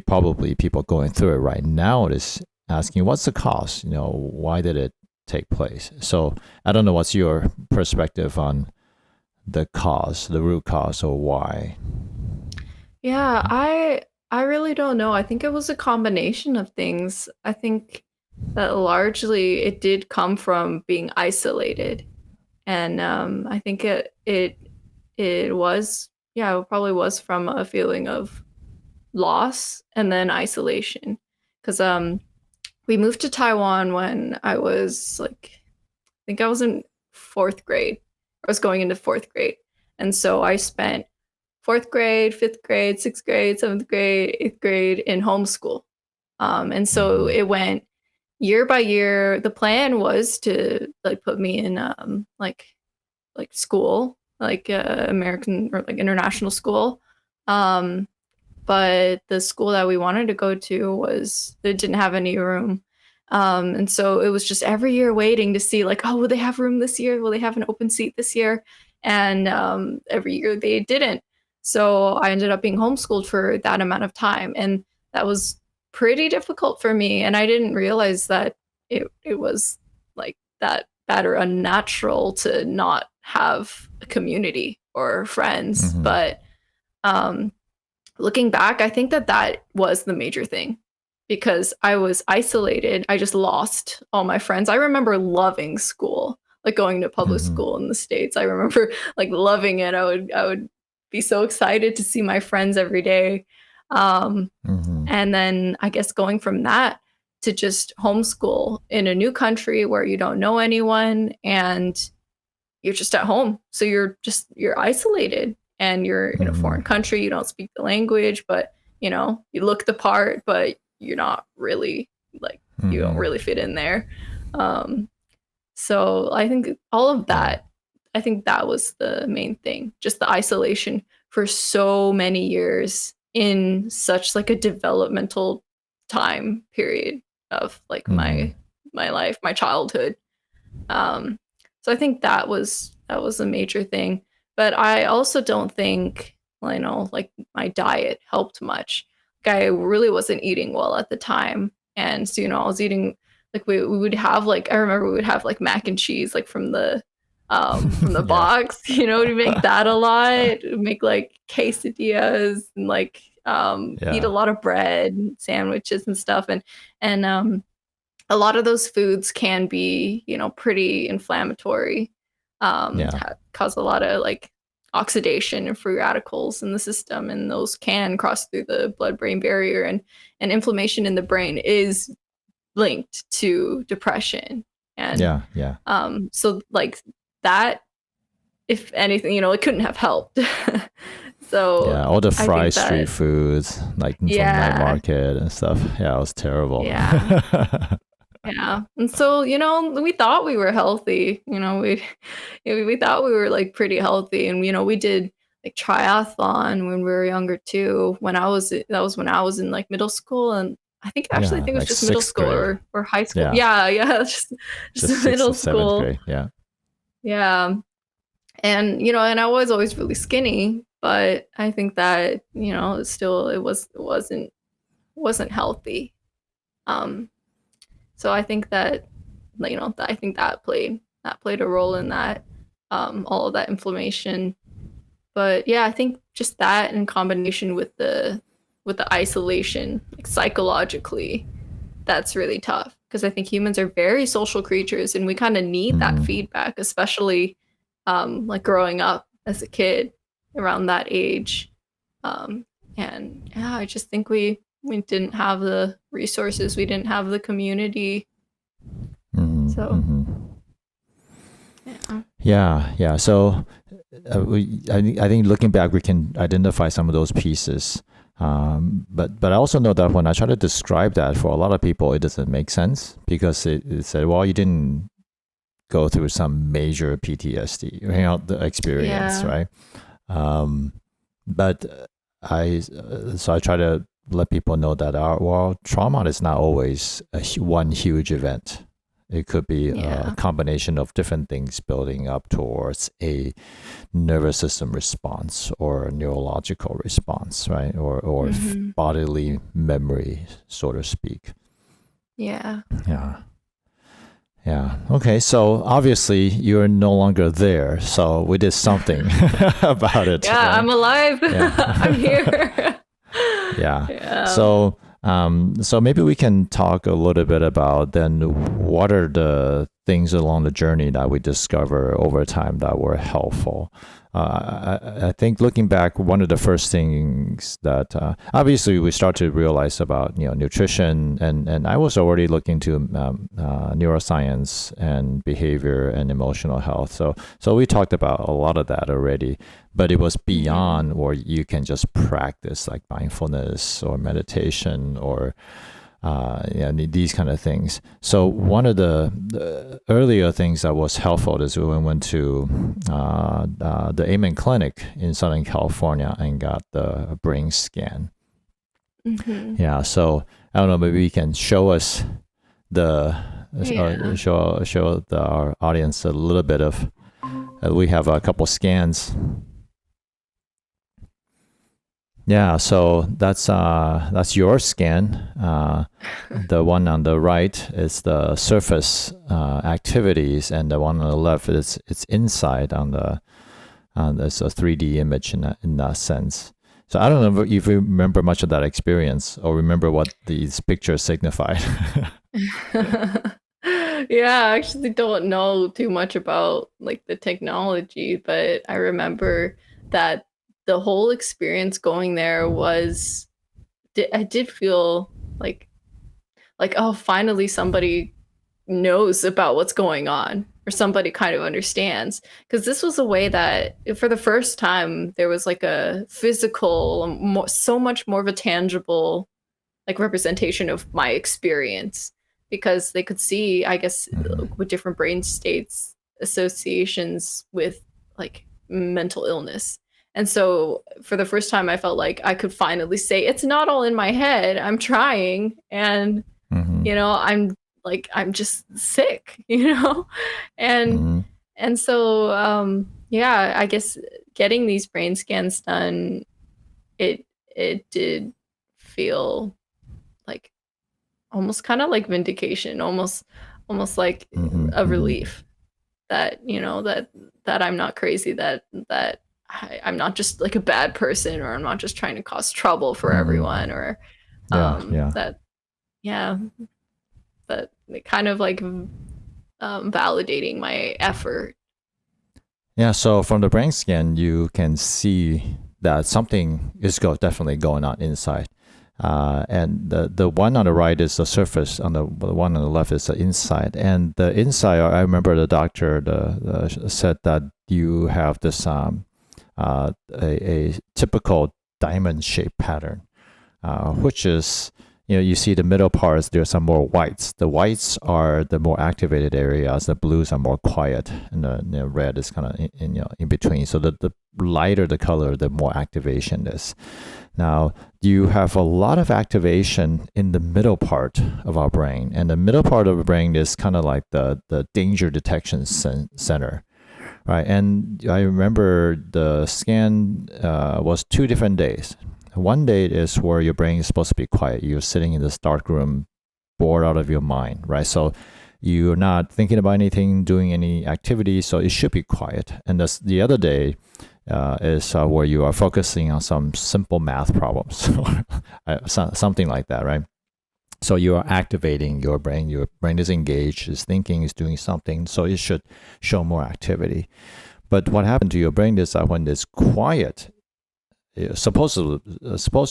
S2: probably people going through it right now is asking, what's the cause? Why did it take place? So I don't know, what's your perspective on the cause, the root cause, or why?
S1: Yeah, I really don't know. I think it was a combination of things. I think that largely it did come from being isolated. And I think it was, yeah, it probably was from a feeling of loss and then isolation. Because we moved to Taiwan when I was like, I think I was in fourth grade. I was going into fourth grade. And so I spent fourth grade, fifth grade, sixth grade, seventh grade, eighth grade in homeschool. And so
S2: Mm-hmm.
S1: it went year by year. The plan was to like put me in like school, like American or like international school. Um, but the school that we wanted to go to was it didn't have any room. And so it was just every year waiting to see like, oh, will they have room this year? Will they have an open seat this year? And every year they didn't. So I ended up being homeschooled for that amount of time, and that was pretty difficult for me. And I didn't realize that it was like that bad or unnatural to not have a community or friends.
S2: Mm-hmm.
S1: But um, looking back, I think that that was the major thing, because I was isolated. I just lost all my friends. I remember loving school, like going to public
S2: Mm-hmm.
S1: school in the States. I remember like loving it. I would be so excited to see my friends every day.
S2: Mm-hmm.
S1: And then I guess going from that to just homeschool in a new country where you don't know anyone and you're just at home. So you're isolated and you're in a
S2: Mm-hmm.
S1: foreign country, you don't speak the language, but you look the part, but you're not really like you don't
S2: Mm-hmm.
S1: really fit in there. Um so I think all of
S2: Yeah.
S1: that, I think that was the main thing, just the isolation for so many years in such like a developmental time period of like
S2: Mm-hmm.
S1: my life, my childhood. Um, so I think that was a major thing. But I also don't think, like my diet helped much. Like I really wasn't eating well at the time. And so, I was eating like we would have like I remember we would have like mac and cheese like from the
S2: Yeah.
S1: box, we make that a lot. We'd make like quesadillas and like eat a
S2: Yeah.
S1: lot of bread, sandwiches and stuff and a lot of those foods can be, pretty inflammatory,
S2: Yeah.
S1: cause a lot of like oxidation and free radicals in the system, and those can cross through the blood-brain barrier, and inflammation in the brain is linked to depression. And
S2: Yeah. Yeah.
S1: so like that, if anything, it couldn't have helped. So
S2: Yeah. All the
S1: I
S2: fried
S1: think
S2: street
S1: that,
S2: foods, like from night
S1: yeah,
S2: market and stuff. Yeah, it was terrible.
S1: yeah. Yeah. And so, we thought we were healthy. We thought we were like pretty healthy. And, we did like triathlon when we were younger too. That was when I was in like middle school. And I
S2: Yeah,
S1: think it was
S2: like
S1: just middle
S2: sixth
S1: school
S2: grade.
S1: or high school.
S2: Yeah,
S1: Yeah. Yeah. Just
S2: just sixth
S1: middle
S2: or seventh
S1: school.
S2: grade. Yeah.
S1: Yeah. And, and I was always really skinny, but I think that, it wasn't healthy. Um, So I think that, I think that played a role in that, all of that inflammation. But yeah, I think just that in combination with the isolation, like psychologically, that's really tough because I think humans are very social creatures and we kind of need that
S2: Hmm.
S1: feedback, especially like growing up as a kid around that age. Um, and yeah, I just think we didn't have the resources, we didn't have the community.
S2: Hmm.
S1: So
S2: Hmm.
S1: yeah.
S2: Yeah, yeah. So I think looking back, we can identify some of those pieces. But I also know that when I try to describe that for a lot of people, it doesn't make sense because it said, well, you didn't go through some major PTSD, the experience,
S1: Yeah.
S2: right? Um, but so I try to let people know that trauma is not always one huge event. It could be a
S1: Yeah.
S2: combination of different things building up towards a nervous system response or a neurological response, right? Or
S1: Mhm.
S2: bodily memory, so to speak.
S1: Yeah.
S2: Yeah. Yeah. Okay. So obviously you're no longer there. So we did something about it,
S1: Yeah,
S2: right?
S1: I'm alive. I'm
S2: Yeah.
S1: here.
S2: Yeah.
S1: Yeah.
S2: So maybe we can talk a little bit about then what are the things along the journey that we discover over time that were helpful. I think looking back, one of the first things that obviously we start to realize about nutrition, and I was already looking to neuroscience and behavior and emotional health. So we talked about a lot of that already, but it was
S1: Mhm.
S2: beyond where you can just practice like mindfulness or meditation or these kind of things. So one of the earlier things that was helpful is when we went to the Amen Clinic in Southern California and got the brain scan.
S1: Mhm.
S2: Yeah, so I don't know, maybe you can show us the
S1: Yeah.
S2: our audience a little bit of. We have a couple scans. Yeah, so that's your scan. The one on the right is the surface activities, and the one on the left is it's inside on the. There's a 3D image in that sense. So I don't know if you remember much of that experience or remember what these pictures signified.
S1: Yeah, I actually don't know too much about like the technology, but I remember that the whole experience going there was did feel like, oh, finally somebody knows about what's going on, or somebody kind of understands, because this was a way that for the first time there was like a physical, so much more of a tangible like representation of my experience, because they could see, I guess, with different brain states, associations with like mental illness. And so for the first time I felt like I could finally say it's not all in my head, I'm trying, and
S2: Mm-hmm.
S1: I'm just sick, you know? And
S2: Mm-hmm.
S1: so yeah, I guess getting these brain scans done, it did feel like almost kind of like vindication, almost like
S2: Mm-hmm.
S1: a
S2: Mm-hmm.
S1: relief that, that I'm not crazy, that I'm not just like a bad person, or I'm not just trying to cause trouble for
S2: Mm-hmm.
S1: everyone, or
S2: Yeah, yeah.
S1: that, yeah, that it kind of like validating my effort.
S2: Yeah, so from the brain scan, you can see that something is definitely going on inside. And the one on the right is the surface, on the one on the left is the inside. And the inside, I remember the doctor said that you have this a typical diamond shaped pattern, which is, you see the middle parts, there's some more whites. The whites are the more activated areas. The blues are more quiet, and the red is kind of in between. So the lighter the color, the more activation is. Now, you have a lot of activation in the middle part of our brain, and the middle part of the brain is kind of like the danger detection center. Right, and I remember the scan was 2 different days. One day is where your brain is supposed to be quiet. You're sitting in this dark room, bored out of your mind, right? So you're not thinking about anything, doing any activity, so it should be quiet. And the other day is where you are focusing on some simple math problems, something like that, right? So you are activating your brain. Your brain is engaged, is thinking, is doing something. So it should show more activity. But what happened to your brain is that when it's quiet, it's supposed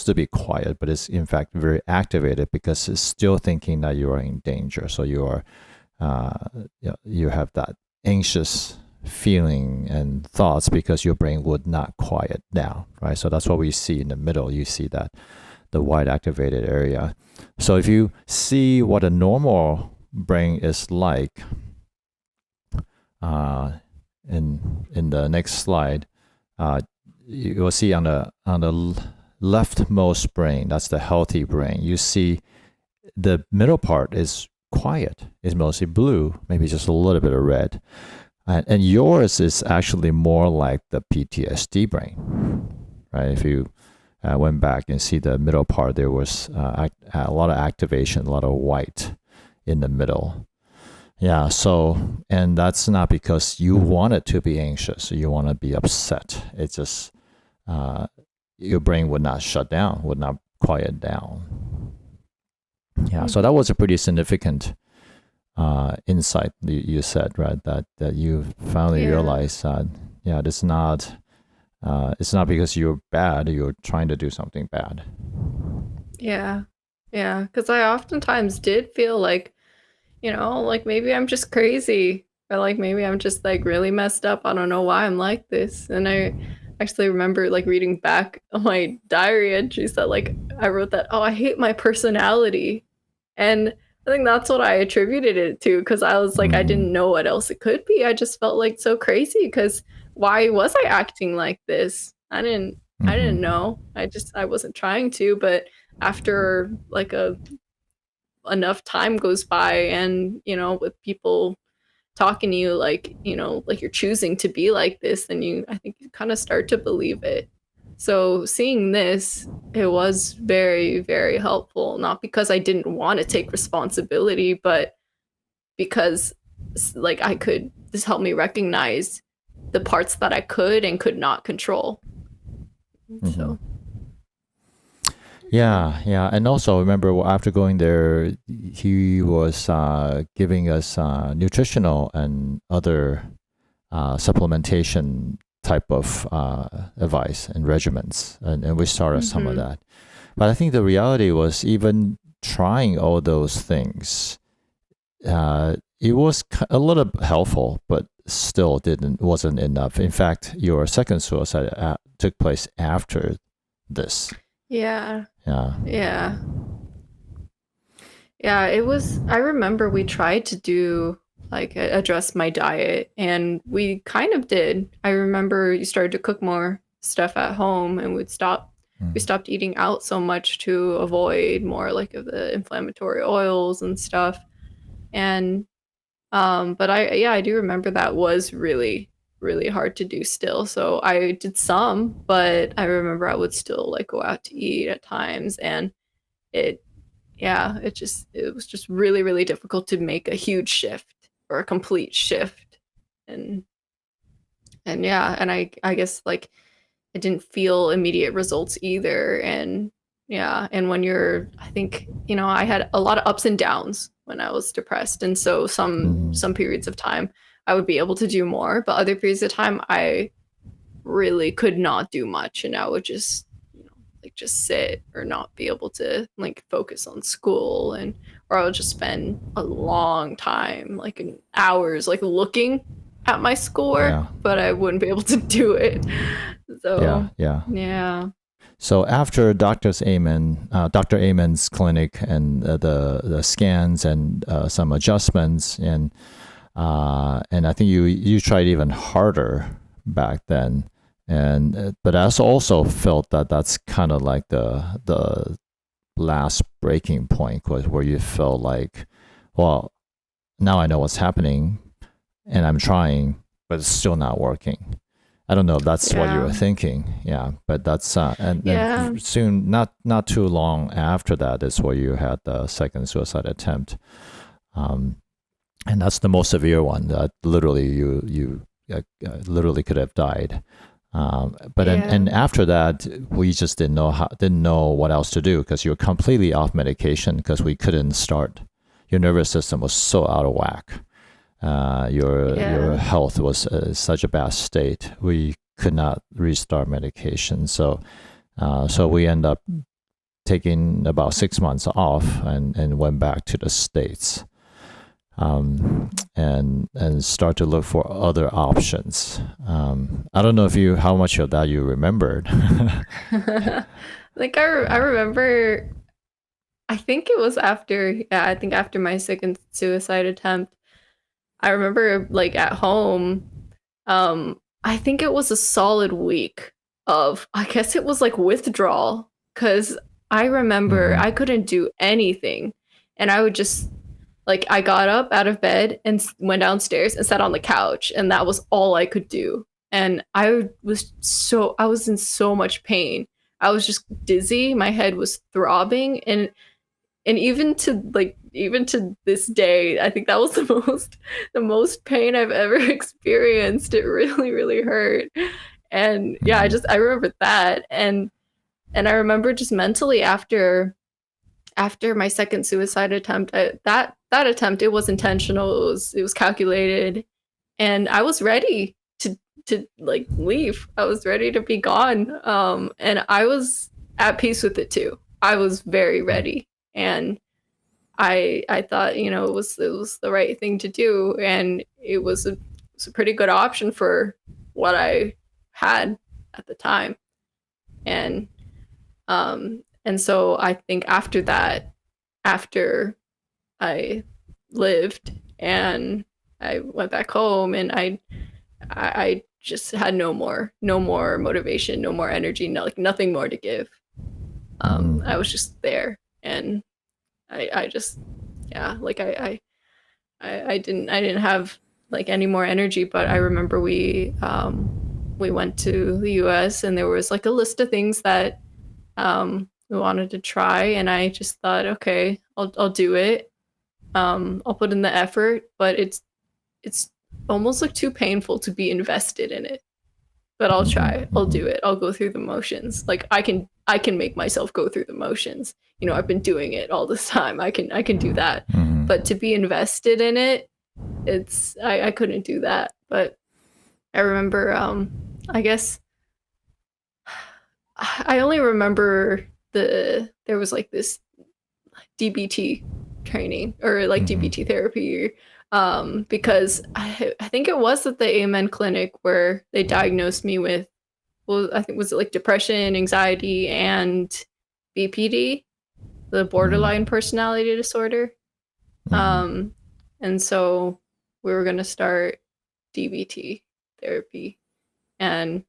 S2: to be quiet, but it's in fact very activated because it's still thinking that you are in danger. So you are, you have that anxious feeling and thoughts because your brain would not quiet down, right? So that's what we see in the middle. You see that the white activated area. So if you see what a normal brain is like, in the next slide, you will see on the leftmost brain, that's the healthy brain. You see the middle part is quiet, is mostly blue, maybe just a little bit of red, and yours is actually more like the PTSD brain, right? If you went back and see the middle part, there was a lot of activation, a lot of white in the middle. Yeah, so, and that's not because you want it to be anxious, you want to be upset. It's just your brain would not shut down, would not quiet down. Yeah, so that was a pretty significant insight you said, right? That you finally realized that, yeah, it's not because you're bad, you're trying to do something bad.
S1: Yeah. Yeah. Because I oftentimes did feel like, like maybe I'm just crazy, or like maybe I'm just like really messed up. I don't know why I'm like this. And I actually remember like reading back my diary entries that like I wrote that, oh, I hate my personality. And I think that's what I attributed it to, because I was like, I didn't know what else it could be. I just felt like so crazy, because why was I acting like this? I didn't know. I wasn't trying to, but after like enough time goes by, and with people talking to you like, like you're choosing to be like this, then I think you kind of start to believe it. So seeing this, it was very, very helpful, not because I didn't want to take responsibility, but because like this helped me recognize the parts that I could and could not control. So
S2: Yeah. And also remember, after going there, he was giving us nutritional and other supplementation type of advice and regimens, and we started some of that. But I think the reality was even trying all those things, it was a little helpful, but still wasn't enough. In fact, your second suicide took place after this.
S1: Yeah.
S2: Yeah.
S1: Yeah. Yeah, it was, I remember we tried to do like address my diet, and we kind of did. I remember you started to cook more stuff at home, and we stopped eating out so much to avoid more like of the inflammatory oils and stuff. And but I do remember that was really really hard to do still. So I did some, but I remember I would still like go out to eat at times, and it yeah, it was just really, really difficult to make a huge shift or a complete shift. And yeah, and I guess like I didn't feel immediate results either. And yeah, and when you're, I think, I had a lot of ups and downs when I was depressed. And so some periods of time I would be able to do more, but other periods of time I really could not do much, and I would just like just sit or not be able to like focus on school, and or I would just spend a long time like in hours like looking at my schoolwork,
S2: Yeah.
S1: but I wouldn't be able to do it. So
S2: Yeah.
S1: yeah.
S2: So after Dr. Amen's clinic and the scans and some adjustments, and I think you tried even harder back then, and but I also felt that that's kind of like the last breaking point, where you felt like, well, now I know what's happening, and I'm trying, but it's still not working. I don't know if that's what you were thinking. Yeah, but that's and then soon, not too long after that, is where you had the second suicide attempt, and that's the most severe one. That literally you literally could have died. But and after that, we just didn't know what else to do, because you're completely off medication, because we couldn't start. Your nervous system was so out of whack. Your health was such a bad state. We could not restart medication. So we end up taking about 6 months off, and went back to the States, and start to look for other options. I don't know how much of that you remembered.
S1: Like I remember, I think it was I think after my second suicide attempt, I remember like at home, I think it was a solid week of, I guess it was like withdrawal, because I remember I couldn't do anything, and I would just like, I got up out of bed and went downstairs and sat on the couch, and that was all I could do. And I was in so much pain. I was just dizzy, my head was throbbing, and even to this day, I think that was the most pain I've ever experienced. It really really hurt. And yeah, I remember that. And I remember just mentally after my second suicide attempt, that attempt, it was intentional, it was calculated, and I was ready to like leave. I was ready to be gone, and I was at peace with it too. I was very ready, and I thought, it was the right thing to do, and it was a pretty good option for what I had at the time. And so I think after that, after I lived and I went back home, and I just had no more motivation, no more energy, like nothing more to give. I was just there, and I just, yeah, like I didn't have like any more energy. But I remember we went to the US, and there was like a list of things that we wanted to try, and I just thought, okay, I'll do it. I'll put in the effort, but it's almost like too painful to be invested in it. But I'll try. I'll do it. I'll go through the motions. Like I can make myself go through the motions. I've been doing it all this time. I can do that. But to be invested in it, I couldn't do that. But I remember, I guess I only remember there was like this DBT training or like DBT therapy, because I think it was at the Amen clinic where they diagnosed me with, well, I think was it like depression, anxiety, and BPD, the borderline personality disorder. Um, and so we were gonna start DBT therapy, and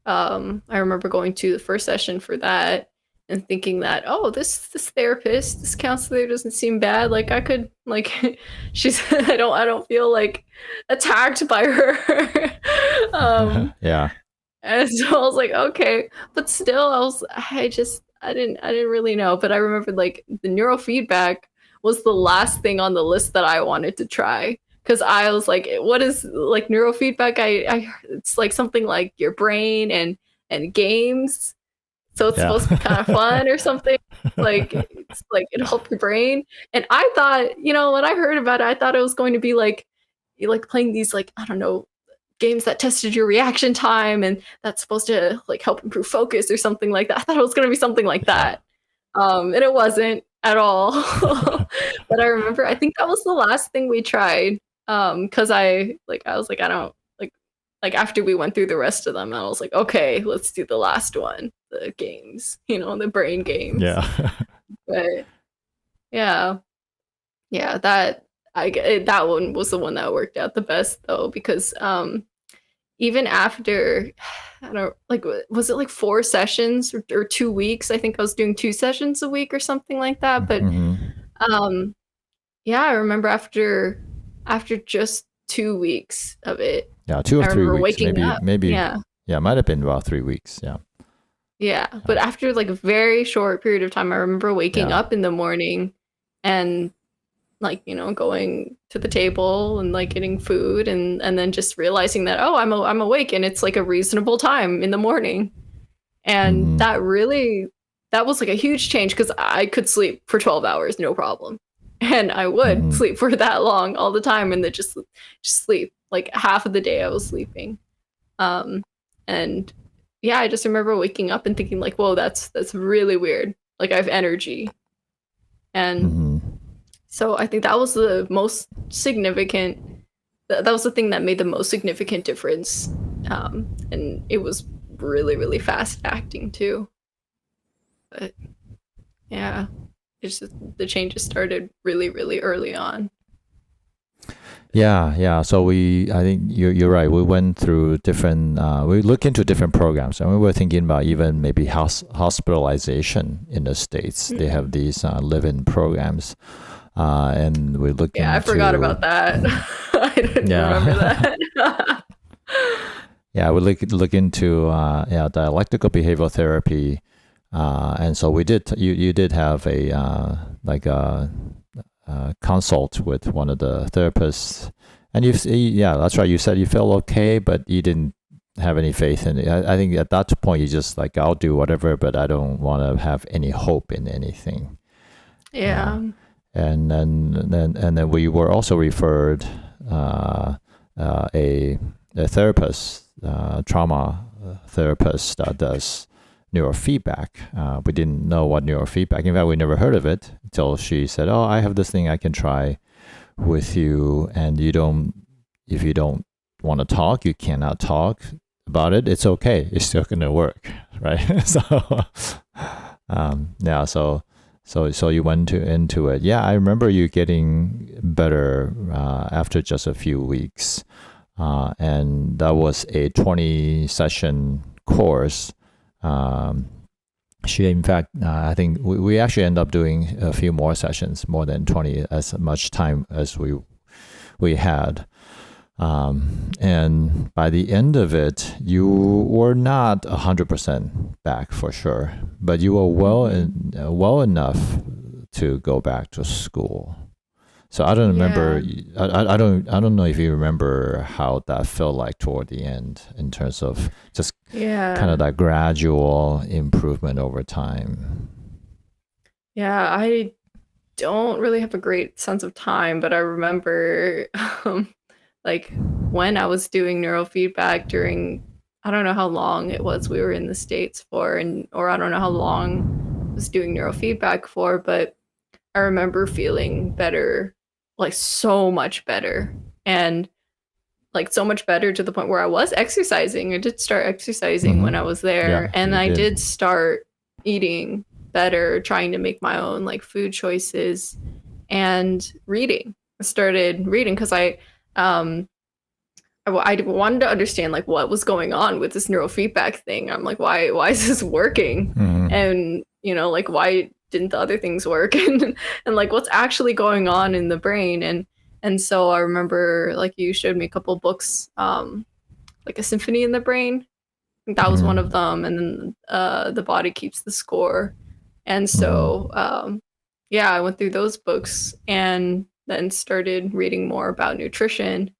S1: I remember going to the first session for that and thinking that, oh, this therapist, this counselor doesn't seem bad. Like I could like she's I don't feel like attacked by her.
S2: Yeah.
S1: And so I was like, okay, but still I didn't really know. But I remembered like the neurofeedback was the last thing on the list that I wanted to try. Cause I was like, what is like neurofeedback? I it's like something like your brain and games. So it's supposed to be kind of fun or something. Like it's like it'll help your brain. And I thought, you know, when I heard about it, I thought it was going to be like you like playing these like, I don't know, games that tested your reaction time and that's supposed to like help improve focus or something like that. I thought it was going to be something like that. And it wasn't at all. But I remember I think that was the last thing we tried. Cuz I was like I don't like after we went through the rest of them I was like okay, let's do the last one, the games, you know, the brain games.
S2: Yeah.
S1: But yeah. Yeah, that one was the one that worked out the best though because even after I don't like was it like 4 sessions or 2 weeks? I think I was doing 2 sessions a week or something like that. But um yeah, I remember after just 2 weeks of it,
S2: Yeah, 2 or 3 weeks,
S1: waking up.
S2: maybe.
S1: Yeah.
S2: Yeah, it might have been about 3 weeks. Yeah.
S1: Yeah. But after like a very short period of time, I remember waking up in the morning and like, you know, going to the table and like getting food and then just realizing that, oh, I'm awake and it's like a reasonable time in the morning. And that was like a huge change because I could sleep for 12 hours, no problem. And I would sleep for that long all the time and then just sleep. Like half of the day I was sleeping. And yeah, I just remember waking up and thinking like, whoa, that's really weird. Like I have energy. And so I think that was the most significant, that was the thing that made the most significant difference. And it was really, really fast acting too. But yeah, it's just, the changes started really, really early on.
S2: Yeah. So I think you're right. We went through different, we looked into different programs and we were thinking about even maybe hospitalization in the States. They have these live-in programs. And we looked into...
S1: I forgot about that. I didn't remember that.
S2: Yeah, we look into dialectical behavioral therapy, and so we did. You did have a consult with one of the therapists, and that's right. You said you felt okay, but you didn't have any faith in it. I think at that point you just like, I'll do whatever, but I don't want to have any hope in anything.
S1: Yeah.
S2: And then we were also referred a therapist, trauma therapist that does neurofeedback. We didn't know what neurofeedback. In fact, we never heard of it until she said, "Oh, I have this thing I can try with you, and if you don't want to talk, you cannot talk about it. It's okay. It's still gonna work, right?" So you went into it. Yeah, I remember you getting better after just a few weeks. And that was a 20-session course. In fact, I think we actually ended up doing a few more sessions, more than 20, as much time as we had. And by the end of it, you were not 100% back for sure, but you were well enough to go back to school. So I don't remember. I don't know if you remember how that felt like toward the end in terms of just kind of that gradual improvement over time.
S1: Yeah, I don't really have a great sense of time, but I remember like when I was doing neurofeedback during I don't know how long it was we were in the States for, or I don't know how long I was doing neurofeedback for, but I remember feeling better, like so much better. And like so much better to the point where I was exercising. I did start exercising when I was
S2: Yeah,
S1: there, and
S2: you
S1: I
S2: did.
S1: did start eating better, trying to make my own like food choices and reading. I started reading because I wanted to understand like what was going on with this neurofeedback thing. I'm like, why is this working? And like why didn't the other things work? And like what's actually going on in the brain? And so I remember like you showed me a couple books, like A Symphony in the Brain. I think that was one of them, and then The Body Keeps the Score. And so yeah, I went through those books and then started reading more about nutrition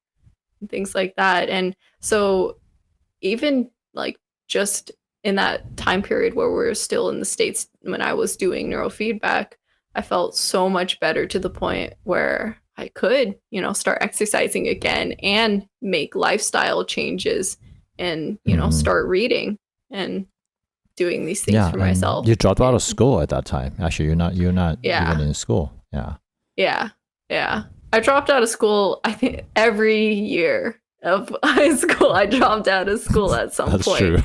S1: and things like that. And so even like just in that time period where we're still in the States when I was doing neurofeedback, I felt so much better to the point where I could, start exercising again and make lifestyle changes and, start reading and doing these things
S2: Yeah,
S1: for
S2: and
S1: myself.
S2: you dropped out
S1: And
S2: of school at that time. Actually, you're not
S1: yeah,
S2: even in school. Yeah,
S1: yeah, yeah. I dropped out of school, I think every year of high school. I dropped out of school at some
S2: that's
S1: point.
S2: true.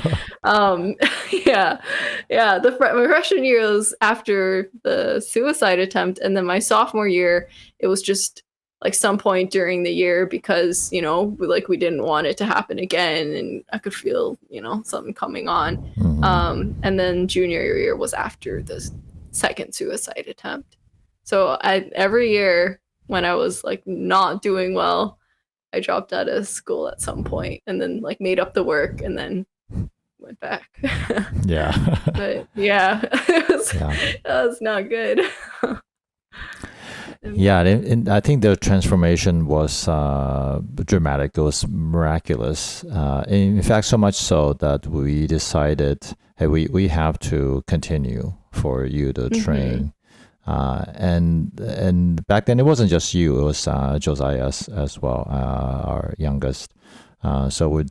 S1: Um, yeah, yeah. My freshman year was after the suicide attempt, and then my sophomore year, it was just like some point during the year because we didn't want it to happen again, and I could feel something coming on. And then junior year was after the second suicide attempt. So every year when I was like not doing well, I dropped out of school at some point and then like made up the work and then went back.
S2: Yeah.
S1: But yeah, it was not good.
S2: Yeah, and I think the transformation was dramatic. It was miraculous. In fact, so much so that we decided, hey, we have to continue for you to train. And back then it wasn't just you; it was Josiah as well, our youngest. So we're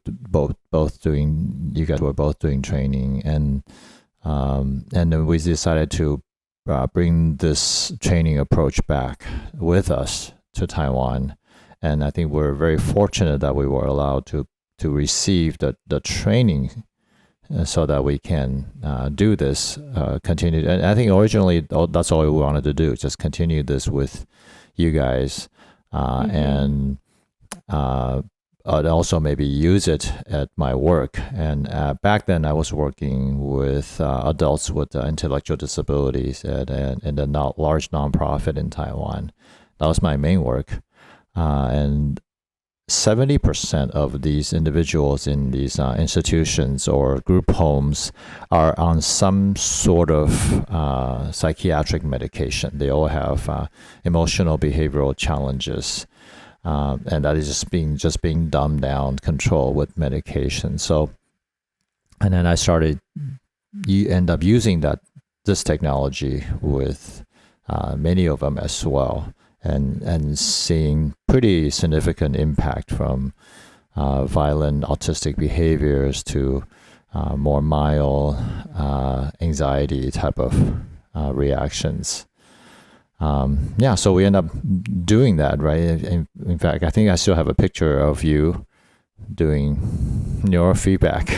S2: both doing. You guys were both doing training, and then we decided to bring this training approach back with us to Taiwan. And I think we're very fortunate that we were allowed to receive the training so that we can do this, continue. And I think originally that's all we wanted to do, just continue this with you guys, and I'd also maybe use it at my work. And back then I was working with adults with intellectual disabilities at a large nonprofit in Taiwan. That was my main work. And 70% of these individuals in these institutions or group homes are on some sort of psychiatric medication. They all have emotional behavioral challenges. And that is just being dumbed down, controlled with medication. So, and then you end up using this technology with many of them as well, and seeing pretty significant impact from violent autistic behaviors to more mild anxiety type of reactions. So we end up doing that, right? In fact, I think I still have a picture of you doing neurofeedback.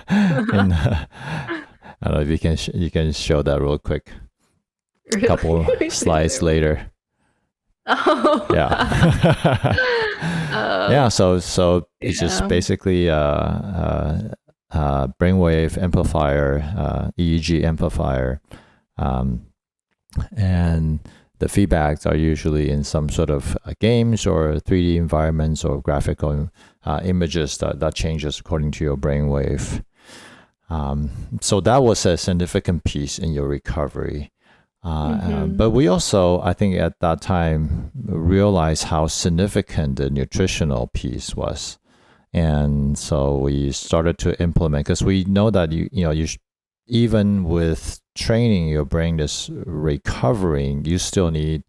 S2: And I don't know if you can show that real quick. A couple slides later.
S1: Oh.
S2: Yeah. Yeah. So it's just basically brainwave amplifier, EEG amplifier, and the feedbacks are usually in some sort of games or 3D environments or graphical images that changes according to your brainwave. So that was a significant piece in your recovery. But we also, I think at that time, realized how significant the nutritional piece was. And so we started to implement, because we know that even with training, your brain is recovering, you still need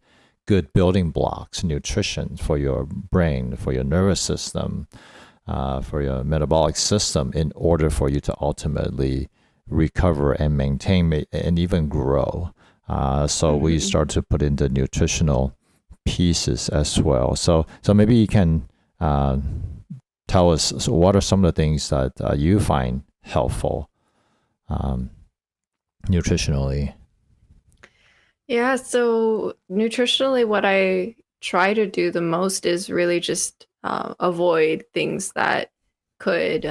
S2: good building blocks, nutrition for your brain, for your nervous system, for your metabolic system in order for you to ultimately recover and maintain and even grow. So we start to put in the nutritional pieces as well. So maybe you can tell us, so what are some of the things that you find helpful nutritionally?
S1: Yeah, so nutritionally, what I try to do the most is really just avoid things that could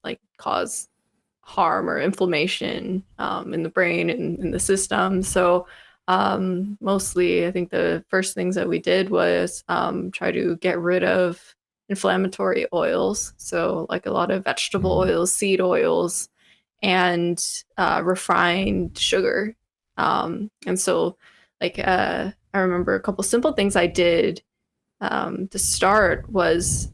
S1: like cause harm or inflammation in the brain and in the system. So mostly, I think the first things that we did was try to get rid of inflammatory oils. So like a lot of vegetable oils, seed oils, and refined sugar. And so like I remember a couple simple things I did to start was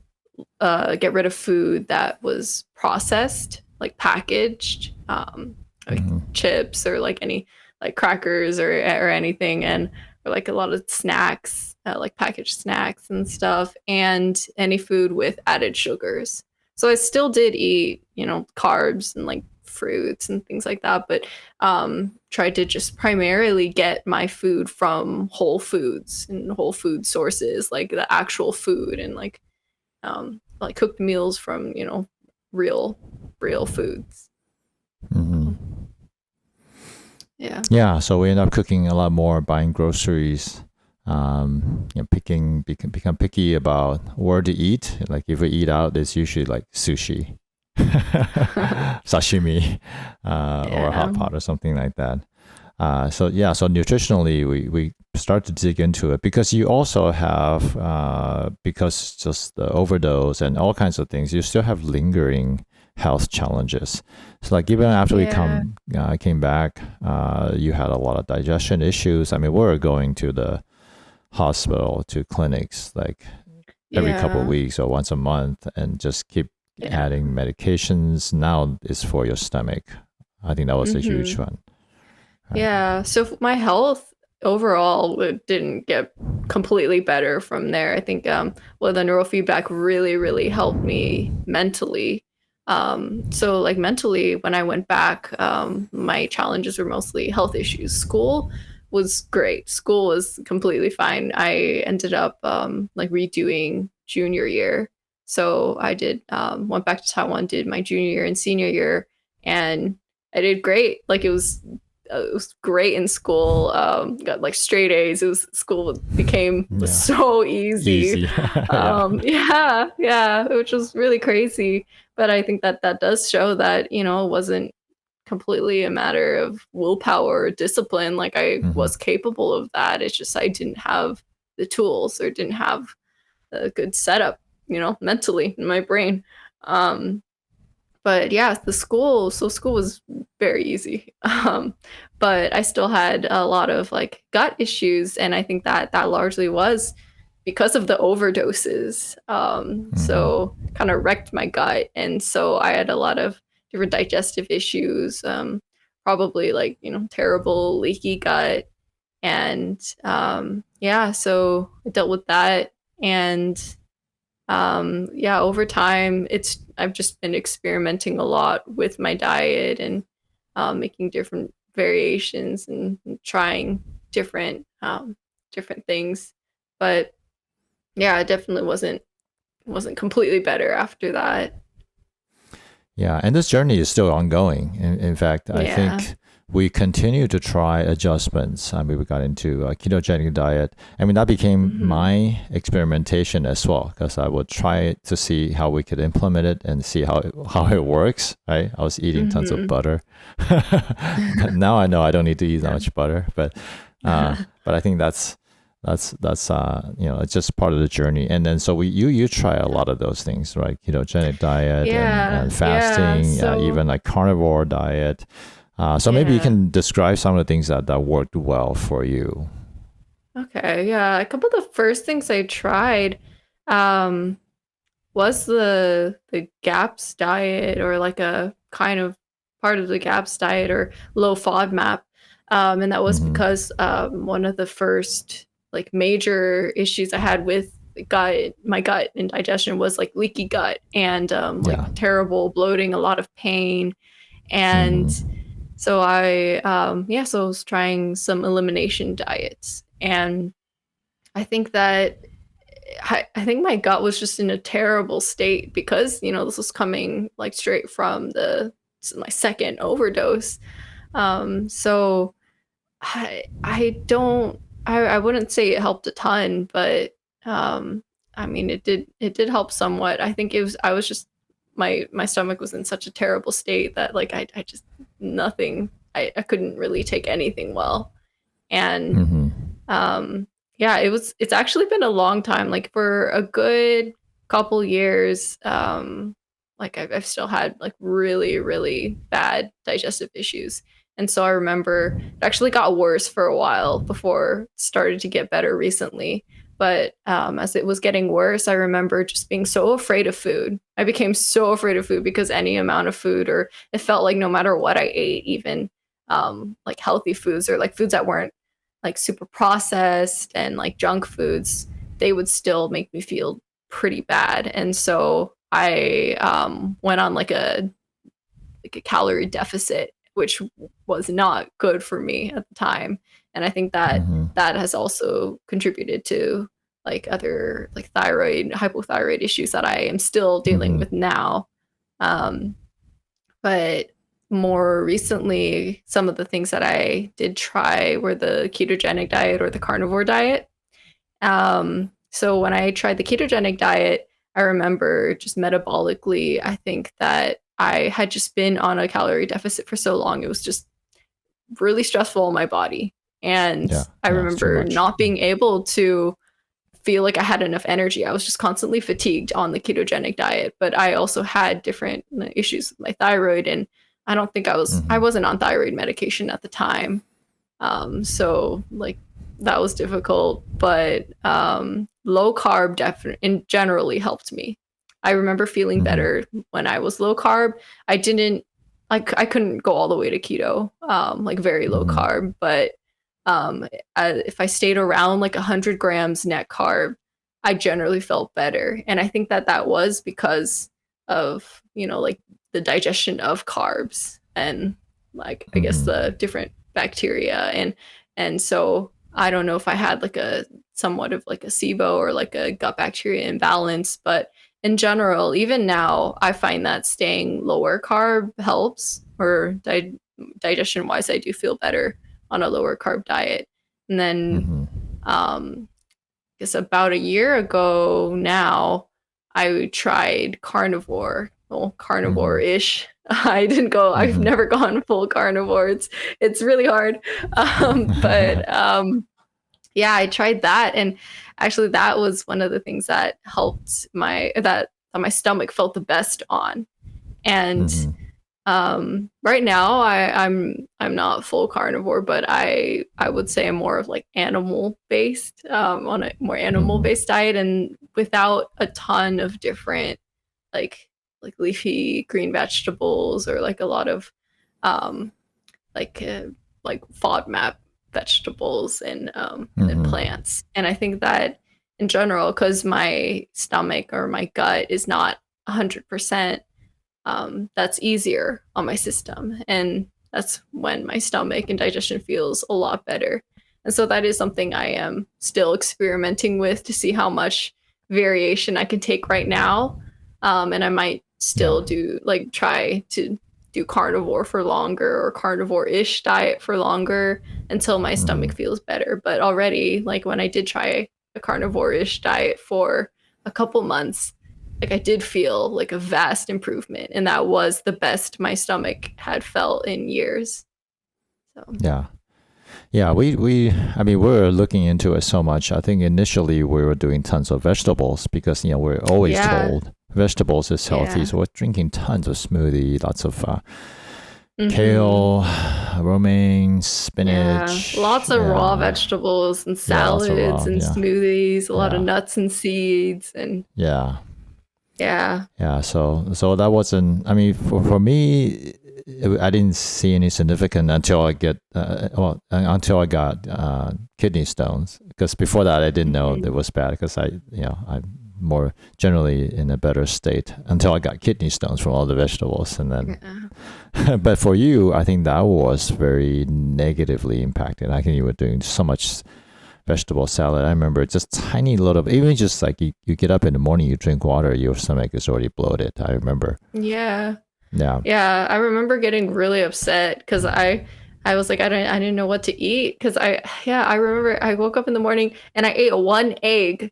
S1: get rid of food that was processed, like packaged, like chips or like any like crackers or anything, and or like a lot of snacks, like packaged snacks and stuff, and any food with added sugars. So I still did eat, carbs and like fruits and things like that, but tried to just primarily get my food from whole foods and whole food sources, like the actual food, and like cooked meals from real foods.
S2: Mm-hmm.
S1: Yeah.
S2: Yeah, so we end up cooking a lot more, buying groceries, become picky about where to eat. Like if we eat out, it's usually like sushi, sashimi, or a hot pot or something like that. So nutritionally, we start to dig into it because you also have, because just the overdose and all kinds of things, you still have lingering health challenges. So like even after we came back, you had a lot of digestion issues. I mean, we were going to the hospital, to clinics like every couple of weeks or once a month, and just keep adding medications. Now it's for your stomach. I think that was a huge one.
S1: Right? Yeah. So my health overall didn't get completely better from there. I think the neurofeedback really helped me mentally. So like mentally, when I went back, my challenges were mostly health issues. School was great. School was completely fine. I ended up like redoing junior year. So I did went back to Taiwan, did my junior year and senior year, and I did great. Like it was great in school. Got like straight A's. School became so easy. Which was really crazy. But I think that does show that it wasn't completely a matter of willpower or discipline. Like I was capable of that. It's just I didn't have the tools or didn't have a good setup, mentally in my brain. But yeah, school was very easy. But I still had a lot of like gut issues, and I think that largely was because of the overdoses. So kind of wrecked my gut, and so I had a lot of different digestive issues. Probably like terrible leaky gut, and so I dealt with that, and over time I've just been experimenting a lot with my diet and making different variations and trying different things. But yeah, it definitely wasn't completely better after that.
S2: Yeah, and this journey is still ongoing. In fact, I think we continue to try adjustments. I mean, we got into a ketogenic diet. I mean, that became my experimentation as well, because I would try to see how we could implement it and see how it works, right? I was eating tons of butter. Now I know I don't need to eat that much butter, but I think that's it's just part of the journey. And then so you try a lot of those things, right? Ketogenic diet and fasting, even like carnivore diet. So maybe you can describe some of the things that worked well for you.
S1: Okay, yeah. A couple of the first things I tried was the GAPS diet, or like a kind of part of the GAPS diet, or low FODMAP. And that was because one of the first like major issues I had with my gut and digestion was like leaky gut and like
S2: Yeah.
S1: terrible bloating, a lot of pain. And so so I was trying some elimination diets. And I think that I think my gut was just in a terrible state because, this was coming like straight from my second overdose. So I wouldn't say it helped a ton, but I mean it did help somewhat. I think I was just my stomach was in such a terrible state that like I just nothing I couldn't really take anything well. And yeah, it's actually been a long time, like for a good couple years. Like I've still had like really, really bad digestive issues. And so I remember it actually got worse for a while before it started to get better recently. But as it was getting worse, I remember just being so afraid of food. I became so afraid of food because any amount of food, or it felt like no matter what I ate, even like healthy foods or like foods that weren't like super processed and like junk foods, they would still make me feel pretty bad. And so I went on like a calorie deficit, which was not good for me at the time. And I think that that has also contributed to like other like hypothyroid issues that I am still dealing with now. But more recently, some of the things that I did try were the ketogenic diet or the carnivore diet. So when I tried the ketogenic diet, I remember just metabolically, I think that I had just been on a calorie deficit for so long. It was just really stressful on my body. And I remember not being able to feel like I had enough energy. I was just constantly fatigued on the ketogenic diet, but I also had different issues with my thyroid, and I don't think I wasn't on thyroid medication at the time. So like that was difficult, but low carb definitely generally helped me. I remember feeling better when I was low carb. I couldn't go all the way to keto, like very low carb, but if I stayed around like 100 grams net carb, I generally felt better. And I think that that was because of, like the digestion of carbs and like, I guess the different bacteria. And so I don't know if I had like a somewhat of like a SIBO or like a gut bacteria imbalance, but in general, even now, I find that staying lower carb helps, or digestion wise, I do feel better on a lower carb diet. And then I guess about a year ago now, I tried carnivore. Well, carnivore-ish. I've never gone full carnivore. It's really hard. But yeah, I tried that, and actually that was one of the things that helped that my stomach felt the best on. And right now I'm not full carnivore, but I would say I'm more of like animal based, on a more animal based diet, and without a ton of different like leafy green vegetables, or like a lot of like FODMAP vegetables and plants. And I think that in general, because my stomach or my gut is not 100%, that's easier on my system, and that's when my stomach and digestion feels a lot better. And so that is something I am still experimenting with to see how much variation I can take right now. And I might still try to do carnivore for longer, or carnivore-ish diet for longer, until my stomach feels better. But already, like when I did try a carnivore-ish diet for a couple months, like I did feel like a vast improvement, and that was the best my stomach had felt in years. So
S2: I mean, we're looking into it so much. I think initially we were doing tons of vegetables because we're always told vegetables is healthy, so we're drinking tons of smoothie, lots of kale, romaine, spinach,
S1: lots of raw vegetables and salads and smoothies, a lot of nuts and seeds, and
S2: so that wasn't, I mean, for me, I didn't see any significant until until I got kidney stones. Because before that, I didn't know it was bad because I'm more generally in a better state until I got kidney stones from all the vegetables. And then, but for you, I think that was very negatively impacted. I think you were doing so much vegetable salad. I remember just tiny little, even just like you get up in the morning, you drink water, your stomach is already bloated. I remember.
S1: Yeah.
S2: Yeah.
S1: Yeah, I remember getting really upset because I was like I didn't know what to eat because I remember I woke up in the morning and I ate one egg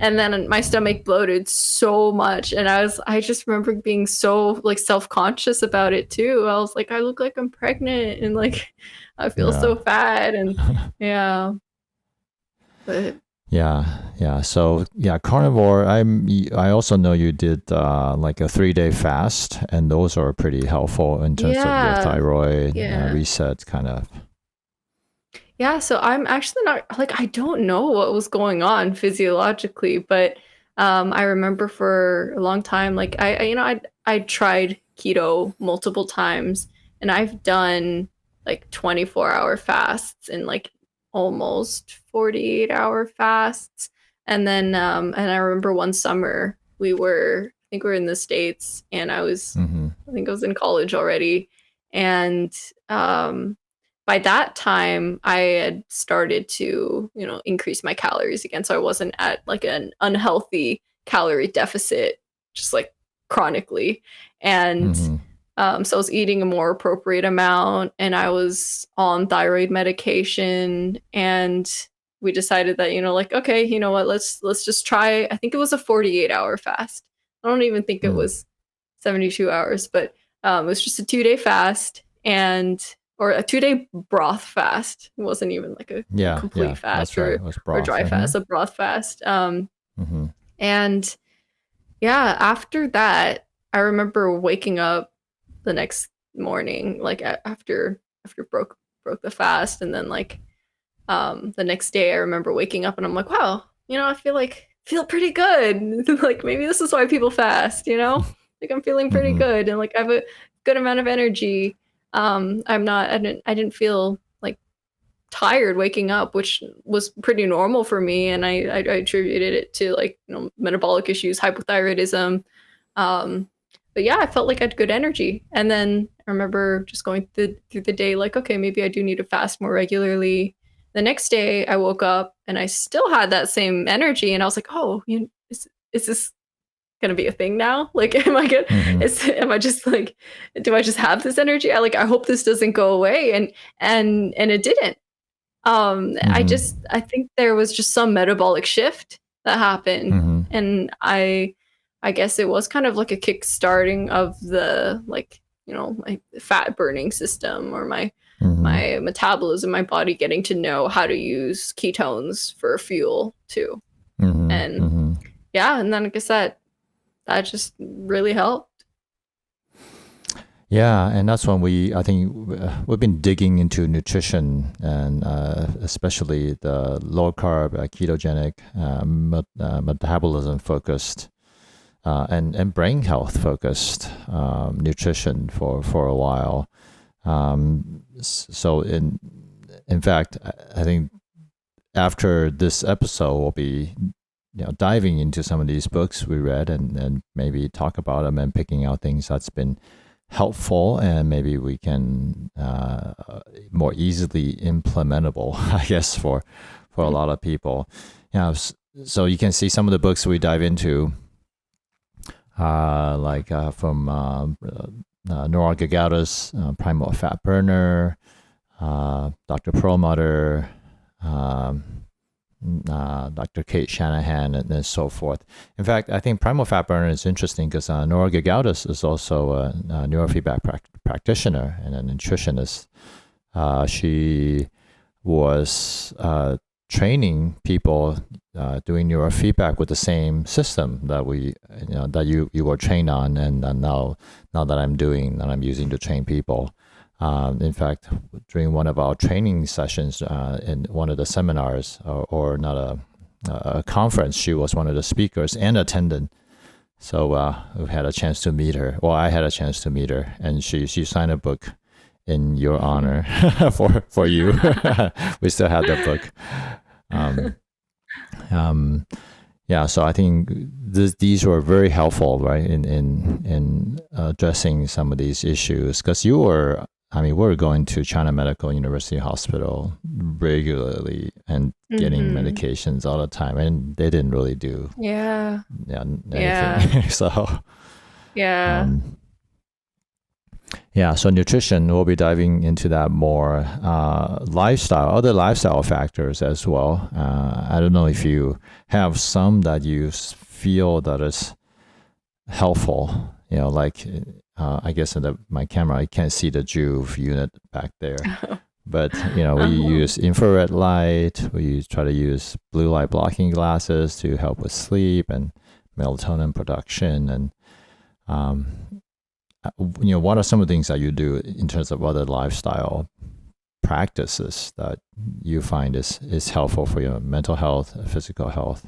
S1: and then my stomach bloated so much and I just remember being so like self-conscious about it too. I was like I look like I'm pregnant and like I feel
S2: Yeah.
S1: so fat and yeah, but
S2: Yeah. So yeah, carnivore. I also know you did like a 3-day fast, and those are pretty helpful in terms of your
S1: yeah,
S2: thyroid
S1: yeah.
S2: reset, kind of.
S1: Yeah, so I'm actually not like I don't know what was going on physiologically, but I remember for a long time, like I tried keto multiple times, and I've done like 24-hour fasts and like almost 48-hour fasts, and then and I remember one summer I think we were in the States, and
S2: Mm-hmm.
S1: I think I was in college already, and um by that time I had started to, increase my calories again. So I wasn't at like an unhealthy calorie deficit, just like chronically. And
S2: Mm-hmm.
S1: so I was eating a more appropriate amount and I was on thyroid medication. And we decided that, like, okay, you know what, let's just try. I think it was a 48-hour fast. I don't even think it
S2: Mm.
S1: was 72 hours, but it was just a 2-day fast. And or a 2-day broth fast. It wasn't even like a
S2: Yeah,
S1: complete
S2: that's
S1: fast
S2: right.
S1: or
S2: It was broth.
S1: dry
S2: Mm-hmm.
S1: fast, a broth fast.
S2: Mm-hmm.
S1: And yeah, after that, I remember waking up the next morning, like after broke the fast, and then like the next day, I remember waking up and I'm like, wow, I feel pretty good. Like maybe this is why people fast, like I'm feeling pretty
S2: Mm-hmm.
S1: good and like I have a good amount of energy. I didn't feel like tired waking up, which was pretty normal for me. And I attributed it to like, metabolic issues, hypothyroidism. Um, but yeah, I felt like I had good energy. And then I remember just going through the day, like, okay, maybe I do need to fast more regularly. The next day I woke up and I still had that same energy. And I was like, oh, is this gonna be a thing now? Like,
S2: Mm-hmm.
S1: am I just like, do I just have this energy? I hope this doesn't go away. And it didn't.
S2: Mm-hmm.
S1: I think there was just some metabolic shift that happened,
S2: Mm-hmm.
S1: and I guess it was kind of like a kick-starting of the like, my fat burning system or
S2: Mm-hmm.
S1: my metabolism, my body getting to know how to use ketones for fuel too.
S2: Mm-hmm.
S1: And
S2: Mm-hmm.
S1: yeah, and then I guess that just really helped.
S2: Yeah, and that's when I think we've been digging into nutrition and especially the low carb, ketogenic, metabolism focused, and brain health focused nutrition for a while. So in fact, I think after this episode, we'll be diving into some of these books we read and maybe talk about them and picking out things that's been helpful and maybe we can more easily implementable, I guess, for a lot of people. So you can see some of the books we dive into, like from Nora Gagauta's Primal Fat Burner, Dr. Perlmutter, Dr. Kate Shanahan, and so forth. In fact, I think Primal Fat Burner is interesting because Nora Gagaudis is also a neurofeedback practitioner and a nutritionist. She was training people doing neurofeedback with the same system that you were trained on, and now that I'm using to train people. In fact, during one of our training sessions in one of the seminars, or not a conference, she was one of the speakers and attendant. So we had a chance to meet her. Well, I had a chance to meet her, and she signed a book in your honor for you. We still have that book. Um, um, yeah, so I think these were very helpful, right, in addressing some of these issues, because we're going to China Medical University Hospital regularly and getting medications all the time, and they didn't really do anything. So so nutrition, we'll be diving into that more. Other lifestyle factors as well. I don't know if you have some that you feel that is helpful, like I guess in my camera, I can't see the Juve unit back there. But, we use infrared light. We try to use blue light blocking glasses to help with sleep and melatonin production. And, what are some of the things that you do in terms of other lifestyle practices that you find is helpful for your mental health, physical health?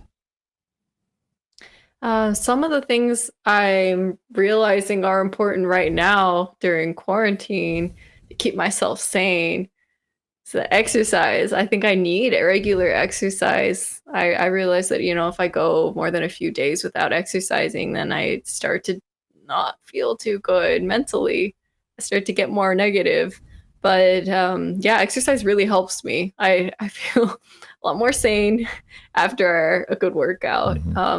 S1: Some of the things I'm realizing are important right now during quarantine to keep myself sane. So exercise, I think I need a regular exercise. I realize that, if I go more than a few days without exercising, then I start to not feel too good mentally. I start to get more negative. But exercise really helps me. I feel a lot more sane after a good workout.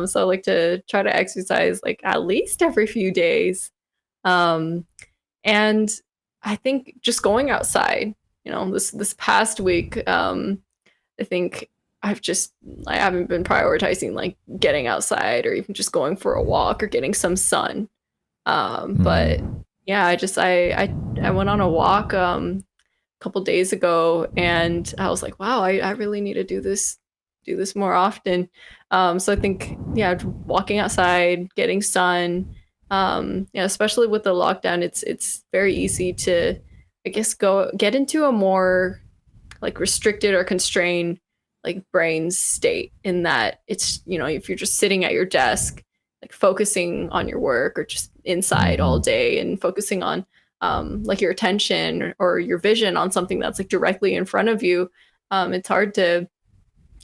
S1: So I like to try to exercise like at least every few days. And I think just going outside, this past week, I think I haven't been prioritizing like getting outside or even just going for a walk or getting some sun. But yeah, I went on a walk a couple days ago, and I was like, wow, I really need to do this more often. So I think walking outside, getting sun, especially with the lockdown, it's very easy to, I guess, get into a more like restricted or constrained like brain state, in that it's, if you're just sitting at your desk like focusing on your work, or just inside all day and focusing on like your attention or your vision on something that's like directly in front of you, it's hard to,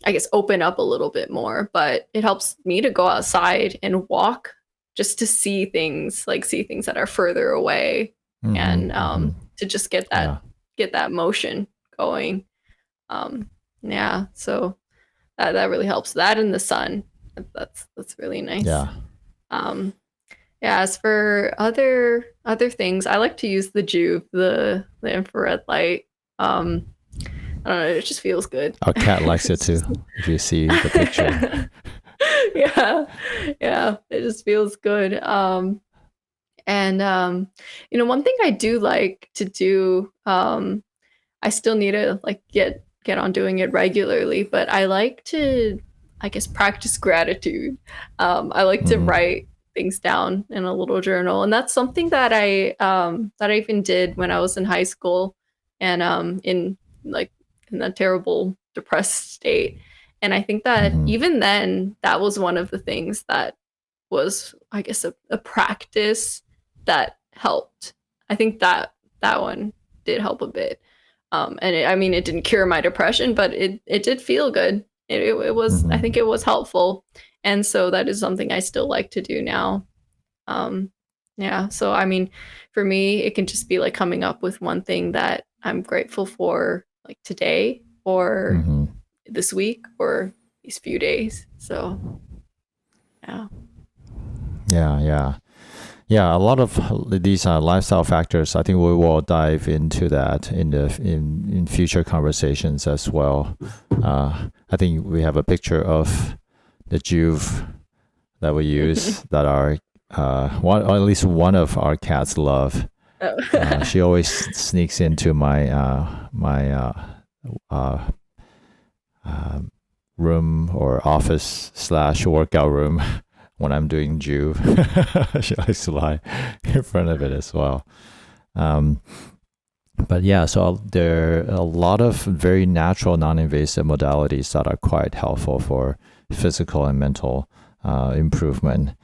S1: I guess, open up a little bit more. But it helps me to go outside and walk just to see things that are further away, and to just get that motion going. So that really helps. That in the sun, that's really nice. As for other things, I like to use the Juve, the infrared light. I don't know, it just feels good.
S2: Our cat likes it too, if you see the picture.
S1: It just feels good. And one thing I do like to do, I still need to like get on doing it regularly, but I like to, I guess, practice gratitude. I like to write things down in a little journal, and that's something that I even did when I was in high school, and in that terrible depressed state. And I think that even then, that was one of the things that was, I guess, a practice that helped. I think that one did help a bit. And it didn't cure my depression, but it did feel good. It was, I think it was helpful. And so that is something I still like to do now. So, for me, it can just be like coming up with one thing that I'm grateful for, like today or this week or these few days. So,
S2: Yeah, a lot of these lifestyle factors, I think we will dive into that in future conversations as well. I think we have a picture of the Juve that we use that our or at least one of our cats love. She always sneaks into my room or office/workout room when I'm doing Juve. She likes to lie in front of it as well. But yeah, so there are a lot of very natural, non-invasive modalities that are quite helpful for physical and mental improvement.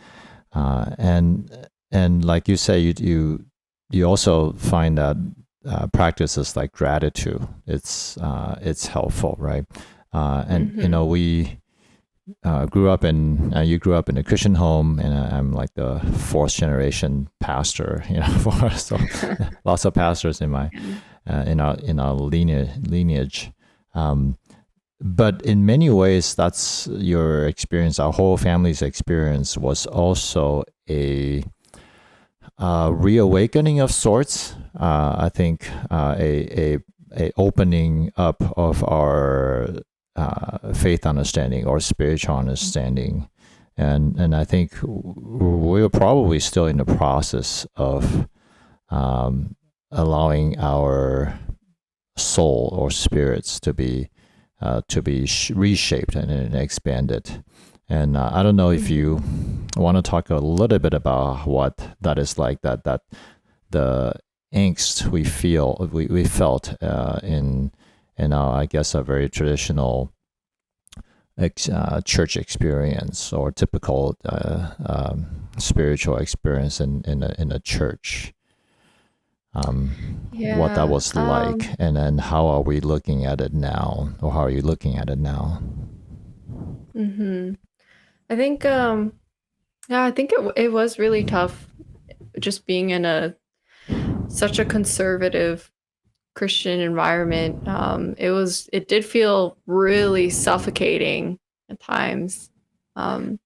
S2: And like you say, you also find that practices like gratitude, it's helpful, right? And we grew up in you grew up in a Christian home, and I'm like the fourth generation pastor, so lots of pastors in my in our lineage. But in many ways, that's your experience. Our whole family's experience was also a reawakening of sorts. I think a opening up of our faith understanding or spiritual understanding, and I think we're probably still in the process of allowing our soul or spirits to be reshaped and expanded. And I don't know if you want to talk a little bit about what that is like, that the angst we felt in our, I guess, a very traditional church experience or typical spiritual experience in a church. What that was like, and then how are we looking at it now, or how are you looking at it now?
S1: I think I think it was really tough just being in such a conservative Christian environment. It did feel really suffocating at times. Yeah,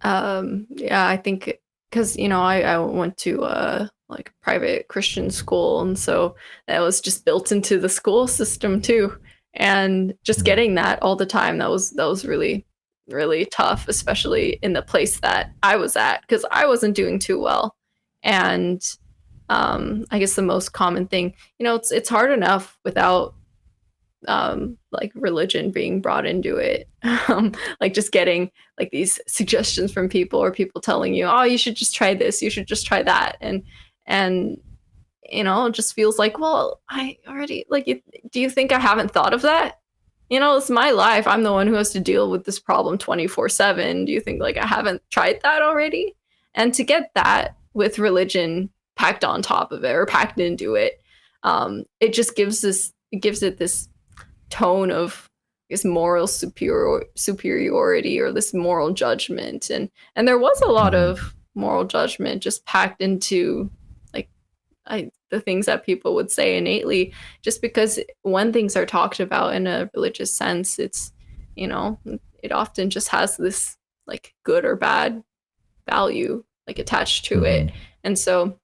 S1: I think because I went to like private Christian school, and so that was just built into the school system too. And just getting that all the time, that was really, really tough, especially in the place that I was at, because I wasn't doing too well. And I guess the most common thing, it's hard enough without like religion being brought into it. Like just getting like these suggestions from people, or people telling you, oh, you should just try this, you should just try that. And it just feels like, well, I already like it. Do you think I haven't thought of that? It's my life. I'm the one who has to deal with this problem 24/7. Do you think like I haven't tried that already? And to get that with religion packed on top of it, or packed into it, it just gives it this tone of, I guess, moral superiority, or this moral judgment. And there was a lot of moral judgment just packed into like the things that people would say innately, just because when things are talked about in a religious sense, it's it often just has this like good or bad value like attached to it. And so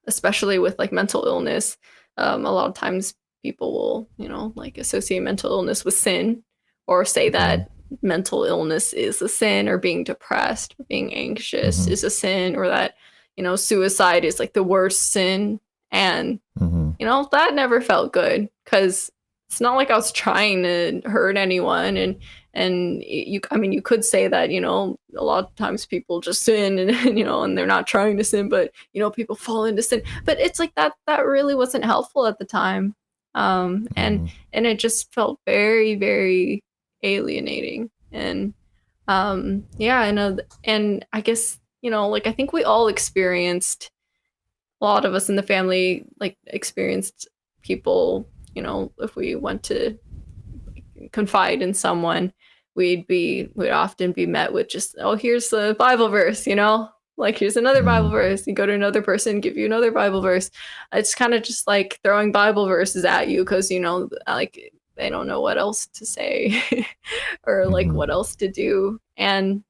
S1: especially with like mental illness, a lot of times people will like associate mental illness with sin, or say that mental illness is a sin, or being depressed or being anxious is a sin, or that suicide is like the worst sin. And that never felt good, because it's not like I was trying to hurt anyone. And you could say that a lot of times people just sin, and they're not trying to sin, but people fall into sin. But it's like that really wasn't helpful at the time. And it just felt very, very alienating. And yeah, I know. And I guess like I think we all experienced, a lot of us in the family like experienced people, if we went to confide in someone, we'd often be met with just, oh, here's the Bible verse, like here's another Bible verse. You go to another person, give you another Bible verse. It's kind of just like throwing Bible verses at you, because like they don't know what else to say or like what else to do. And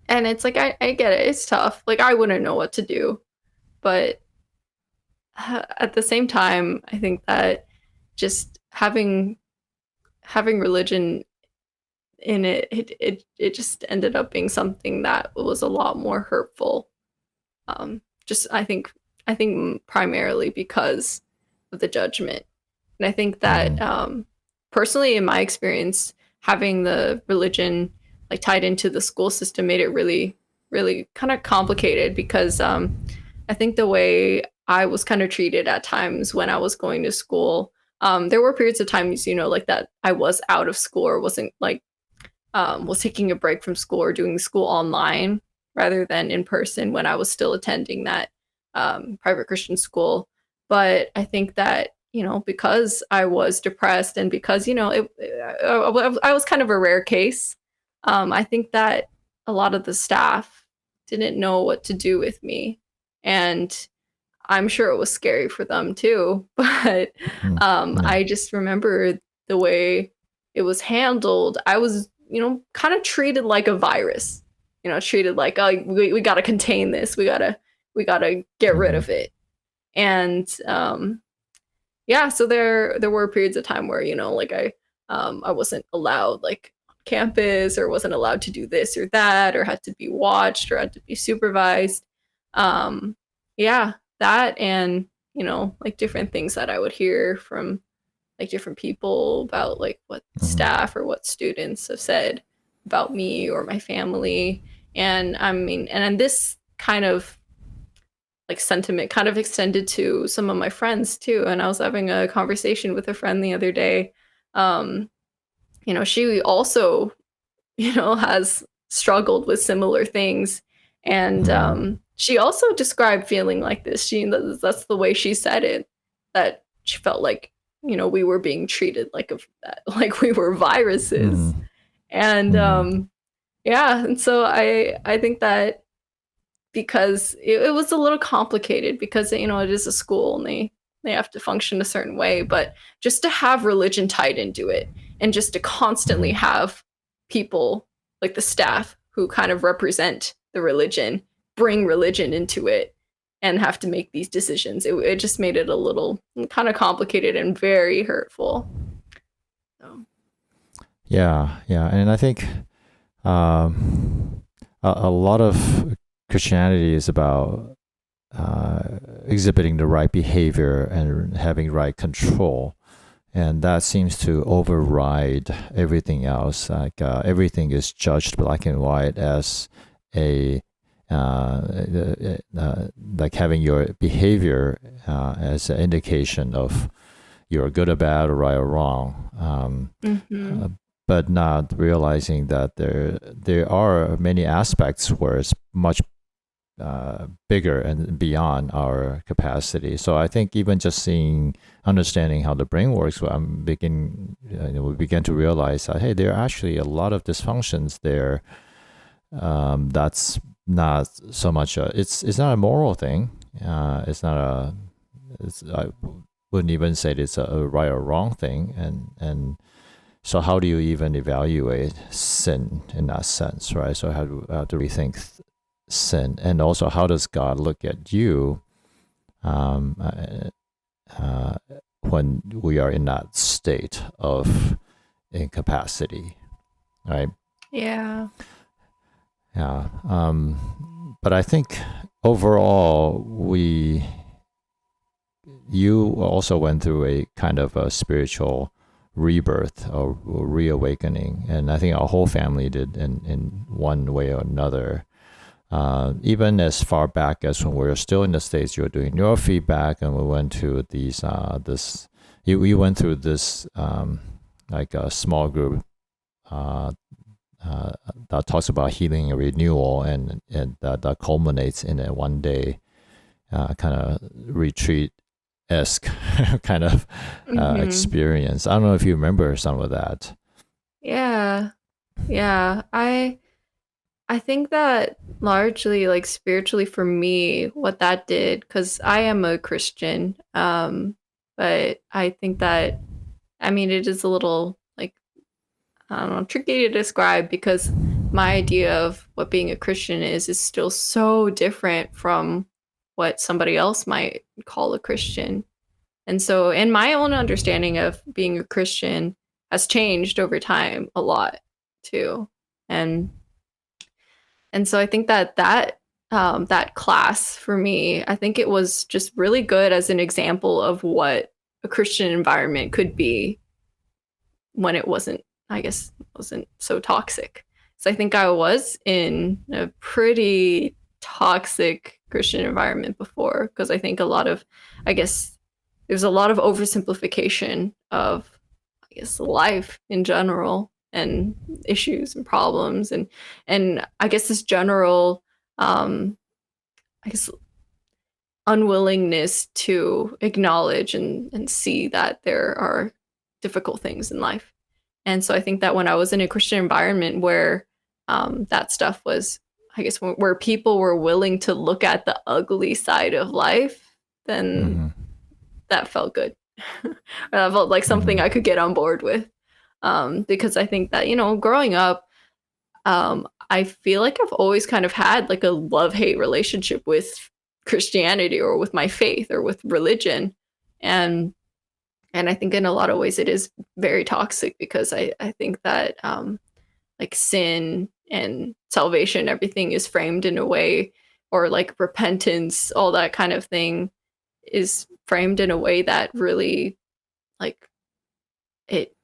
S1: it's like I get it, it's tough. Like I wouldn't know what to do, but at the same time, I think that just having religion in it just ended up being something that was a lot more hurtful. Just I think primarily because of the judgment. And I think that personally, in my experience, having the religion like tied into the school system made it really, really kind of complicated, because I think the way I was kind of treated at times when I was going to school, there were periods of times, like that I was out of school, or wasn't like was taking a break from school or doing school online rather than in person when I was still attending that private Christian school. But I think that, because I was depressed and because, I was kind of a rare case, I think that a lot of the staff didn't know what to do with me. And I'm sure it was scary for them too. But
S2: Yeah.
S1: I just remember the way it was handled. I was, kind of treated like a virus, treated like, oh, we got to contain this. We got to get rid
S2: Mhm.
S1: of it. And yeah, so there were periods of time where, like I wasn't allowed like on campus or wasn't allowed to do this or that or had to be watched or had to be supervised. Um yeah, that and, like different things that I would hear from like different people about like what
S2: Mhm.
S1: staff or what students have said about me or my family. And I mean, and then this kind of like sentiment kind of extended to some of my friends too. And I was having a conversation with a friend the other day. Um, she also, has struggled with similar things. And
S2: Mhm.
S1: she also described feeling like this. That's the way she said it, that she felt like, we were being treated like like we were viruses.
S2: Mhm.
S1: And
S2: Mhm.
S1: yeah, and so I think that because it was a little complicated because it is a school and they have to function a certain way, but just to have religion tied into it and just to constantly
S2: Mhm.
S1: have people like the staff who kind of represent the religion bring religion into it and have to make these decisions, it just made it a little kind of complicated and very hurtful. So
S2: Yeah, yeah, and I think a lot of Christianity is about exhibiting the right behavior and having right control, and that seems to override everything else. Like everything is judged black and white as a like having your behavior as an indication of you're good or bad or right or wrong.
S1: mhm.
S2: Uh, but not realizing that there are many aspects where it's much bigger and beyond our capacity. So I think even just understanding how the brain works, we begin to realize that hey, there are actually a lot of dysfunctions there. That's not so much. It's not a moral thing. It's not a. I wouldn't even say it's a right or wrong thing. And so how do you even evaluate sin in that sense, right? So how to rethink sin, and also how does God look at you um, uh, uh, when we are in that state of incapacity, right?
S1: Yeah.
S2: Yeah. But I think overall, you also went through a kind of a spiritual rebirth or reawakening, and I think our whole family did in one way or another. Even as far back as when we were still in the States, you were doing neurofeedback, and we went to you went through this like a small group uh, that talks about healing and renewal, and that culminates in a 1 day kind of retreat esque kind of
S1: Mhm.
S2: experience. I don't know if you remember some of that.
S1: Yeah. Yeah. I think that largely, like spiritually for me, what that did, because I am a Christian, but I think that, I mean, it is a little like, I don't know, tricky to describe because my idea of what being a Christian is still so different from what somebody else might call a Christian. And so, and my own understanding of being a Christian has changed over time a lot too. And so I think that that class for me, I think it was just really good as an example of what a Christian environment could be when it wasn't, I guess, wasn't so toxic. So I think I was in a pretty toxic Christian environment before because I think I guess, there's a lot of oversimplification of, I guess, life in general. and issues and problems, and I guess this general I guess unwillingness to acknowledge and see that there are difficult things in life. And so I think that when I was in a Christian environment where that stuff was, I guess, where people were willing to look at the ugly side of life, then that felt good. That felt like something I could get on board with. Because I think that, growing up, I feel like I've always kind of had like a love-hate relationship with Christianity or with my faith or with religion. And I think in a lot of ways it is very toxic, because I think that like sin and salvation, everything is framed in a way, or like repentance, all that kind of thing is framed in a way that really like it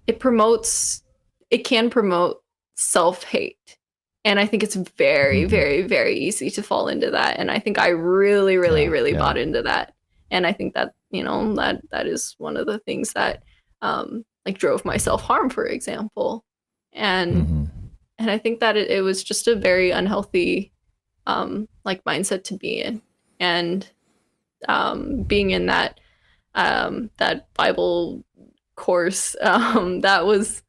S1: it can promote self-hate. And I think it's very, very, very easy to fall into that. And I think I really, really, really bought into that. And I think that, that is one of the things that like drove my self-harm, for example. And I think that it was just a very unhealthy like mindset to be in. And being in that Bible course, that was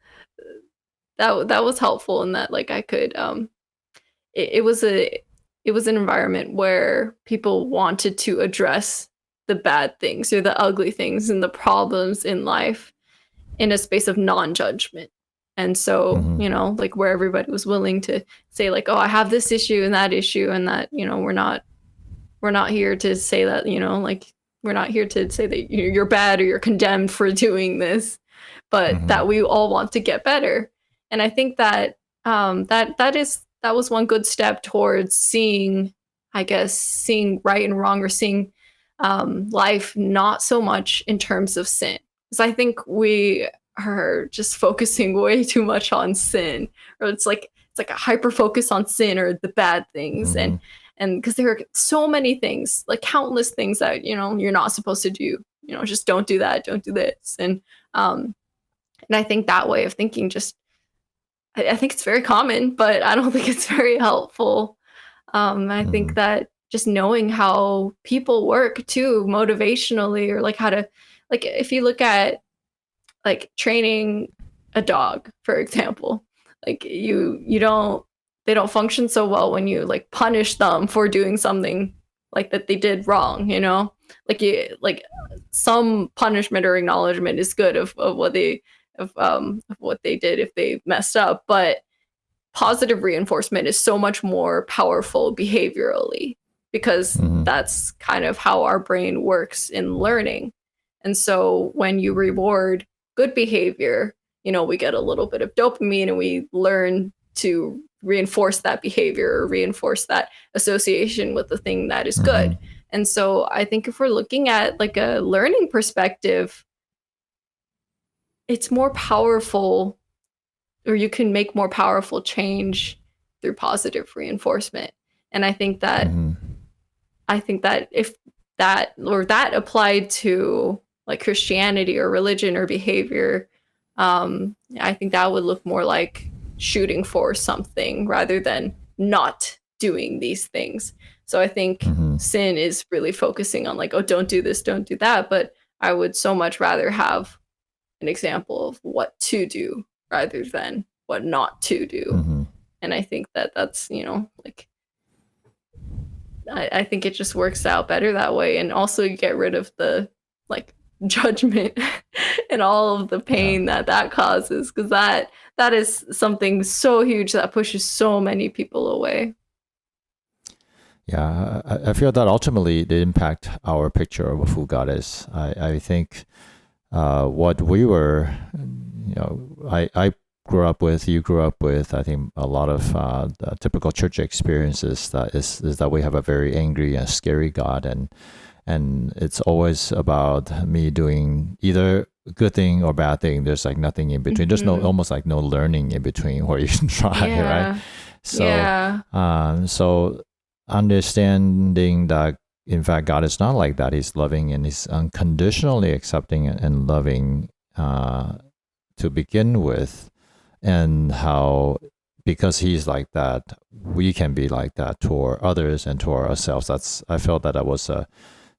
S1: helpful in that, like, I could it was an environment where people wanted to address the bad things or the ugly things and the problems in life in a space of non-judgment. And so, like, where everybody was willing to say, like, oh, I have this issue and that issue, and that, we're not here to say that, like, we're not here to say that you're bad or you're condemned for doing this, but that we all want to get better. And I think that that was one good step towards seeing right and wrong, or seeing life not so much in terms of sin. Because I think we are just focusing way too much on sin, or it's like a hyper focus on sin or the bad things, and because there are so many things, like countless things that you're not supposed to do. Just don't do that, don't do this, and I think that way of thinking just, I think it's very common, but I don't think it's very helpful. I think that just knowing how people work too, motivationally, or like how to, like, if you look at like training a dog, for example, like they don't function so well when you like punish them for doing something like that they did wrong, like some punishment or acknowledgement is good of what they of what they did if they messed up, but positive reinforcement is so much more powerful behaviorally, because that's kind of how our brain works in learning. And so when you reward good behavior, we get a little bit of dopamine, and we learn to reinforce that behavior or reinforce that association with the thing that is good. And so I think if we're looking at like a learning perspective, it's more powerful, or you can make more powerful change through positive reinforcement. And I think that if that applied to like Christianity or religion or behavior, I think that would look more like shooting for something rather than not doing these things. So I think sin is really focusing on like, oh, don't do this, don't do that. But I would so much rather have an example of what to do rather than what not to do. And I think that that's, like, I think it just works out better that way. And also you get rid of the like judgment and all of the pain that causes, because that is something so huge that pushes so many people away.
S2: Yeah, I feel that ultimately they impact our picture of who God is. I think what we were, I grew up with, you grew up with, I think a lot of the typical church experiences that is that we have a very angry and scary God, and it's always about me doing either good thing or bad thing. There's like nothing in between. There's almost like no learning in between where you can try, right? So, so understanding that in fact God is not like that. He's loving and he's unconditionally accepting and loving to begin with, and how because he's like that, we can be like that toward others and toward ourselves. I felt that was a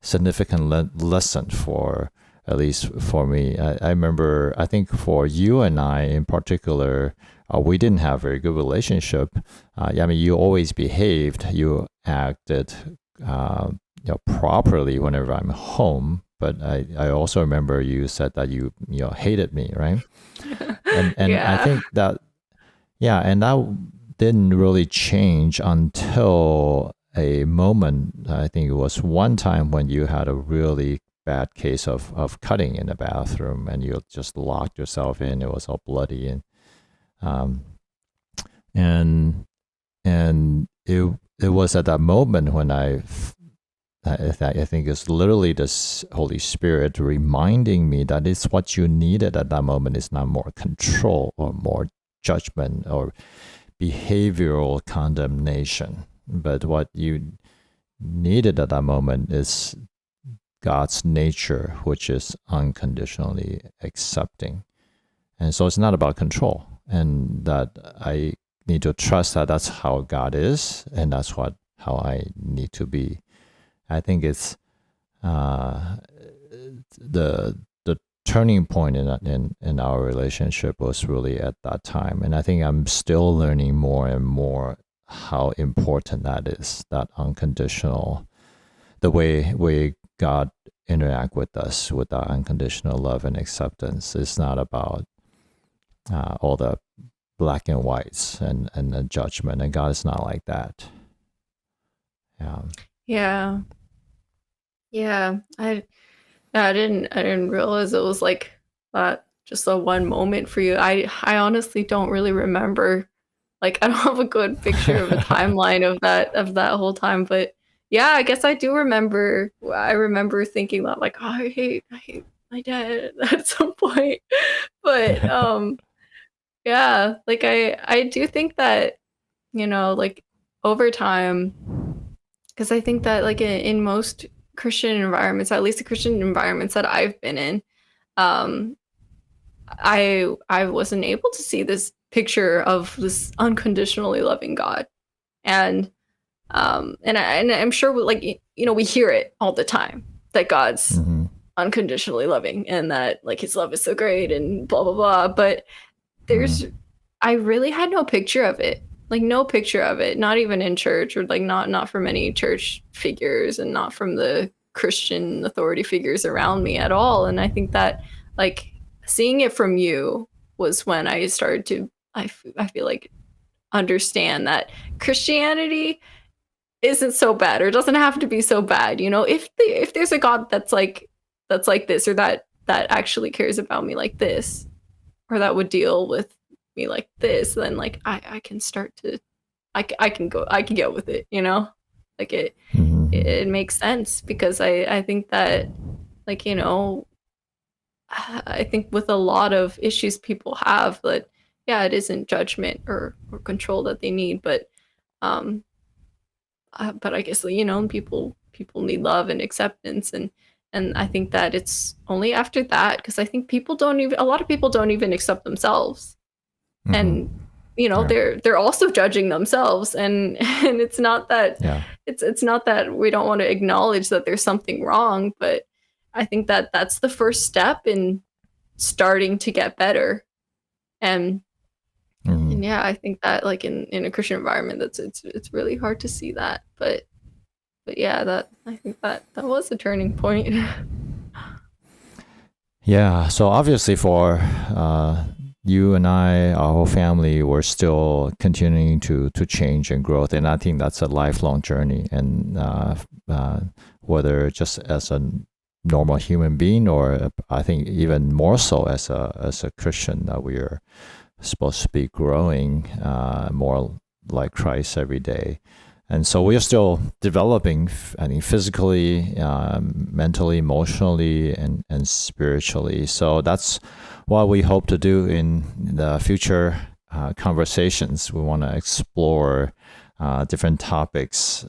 S2: significant lesson for, at least for me. I remember, I think for you and I in particular, we didn't have a very good relationship. I mean, you always behaved, you acted properly whenever I'm home. But I also remember you said that you hated me, right? And I
S1: Yeah.
S2: think that, yeah, and that didn't really change until a moment. I think it was one time when you had a really bad case of cutting in the bathroom, and you just locked yourself in. It was all bloody, um, and it was at that moment when I think it's literally this Holy Spirit reminding me that it's what you needed at that moment is not more control or more judgment or behavioral condemnation, but what you needed at that moment is God's nature, which is unconditionally accepting. And so it's not about control, and that I need to trust that that's how God is, and that's how I need to be. I think it's the turning point in our relationship was really at that time, and I think I'm still learning more and more how important that is, that unconditional, the way God interact with us with that unconditional love and acceptance. It's not about all the black and whites and the judgment, and God is not like that. Yeah.
S1: Yeah. Yeah. I didn't realize it was like that, just a one moment for you. I honestly don't really remember. Like, I don't have a good picture of a timeline of that whole time, but yeah, I guess I do remember. I remember thinking that, like, oh, I hate my dad at some point. But yeah, like I do think that, like, over time, because I think that, like, in most Christian environments, at least the Christian environments that I've been in, um, I wasn't able to see this picture of this unconditionally loving God. And and I'm sure, like, we hear it all the time that God's
S2: Mm-hmm.
S1: unconditionally loving, and that, like, his love is so great and blah blah blah. But there's
S2: Mm-hmm.
S1: I really had no picture of it. Like, no picture of it, not even in church, or like not from any church figures, and not from the Christian authority figures around me at all. And I think that, like, seeing it from you was when I started to, I feel like, understand that Christianity isn't so bad, or doesn't have to be so bad. If there's a God that's like this, or that actually cares about me like this, or that would deal with me like this, then, like, I can start to, I can get with it, like,
S2: Mm-hmm.
S1: it makes sense, because I think that, like, I think with a lot of issues people have, that, yeah, it isn't judgment or control that they need, but I guess, people need love and acceptance. And I think that it's only after that, because I think a lot of people don't even accept themselves.
S2: Mm-hmm.
S1: And
S2: Yeah.
S1: they're also judging themselves, and and it's not that,
S2: Yeah.
S1: it's not that we don't want to acknowledge that there's something wrong, but I think that that's the first step in starting to get better. and
S2: Mm-hmm.
S1: and yeah, I think that, like, in a Christian environment, it's really hard to see that. But yeah, that I think that was a turning point.
S2: Yeah. So obviously, for you and I, our whole family, we're still continuing to change and growth, and I think that's a lifelong journey. And whether just as a normal human being, or I think even more so as a Christian, that we are supposed to be growing more like Christ every day. And so we are still developing, I mean, physically, mentally, emotionally, and spiritually. So that's what we hope to do in the future conversations. We want to explore different topics,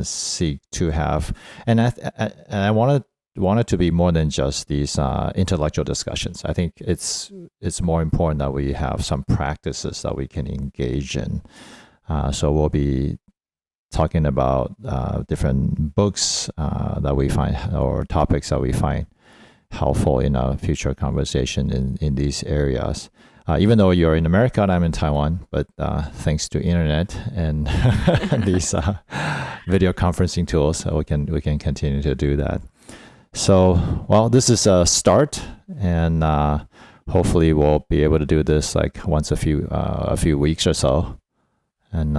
S2: seek to have, and I want to want it to be more than just these intellectual discussions. I think it's more important that we have some practices that we can engage in. So we'll be talking about different books that we find, or topics that we find helpful in a future conversation in these areas. Even though you're in America and I'm in Taiwan, but thanks to internet and these video conferencing tools, we can continue to do that. So, well, this is a start, and hopefully we'll be able to do this like once a few weeks or so. And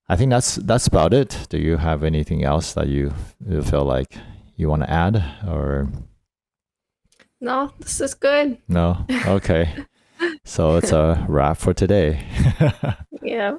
S2: I think that's about it. Do you have anything else that you feel like you want to add, or?
S1: No, this is good.
S2: No? Okay. So it's a wrap for today.
S1: Yeah.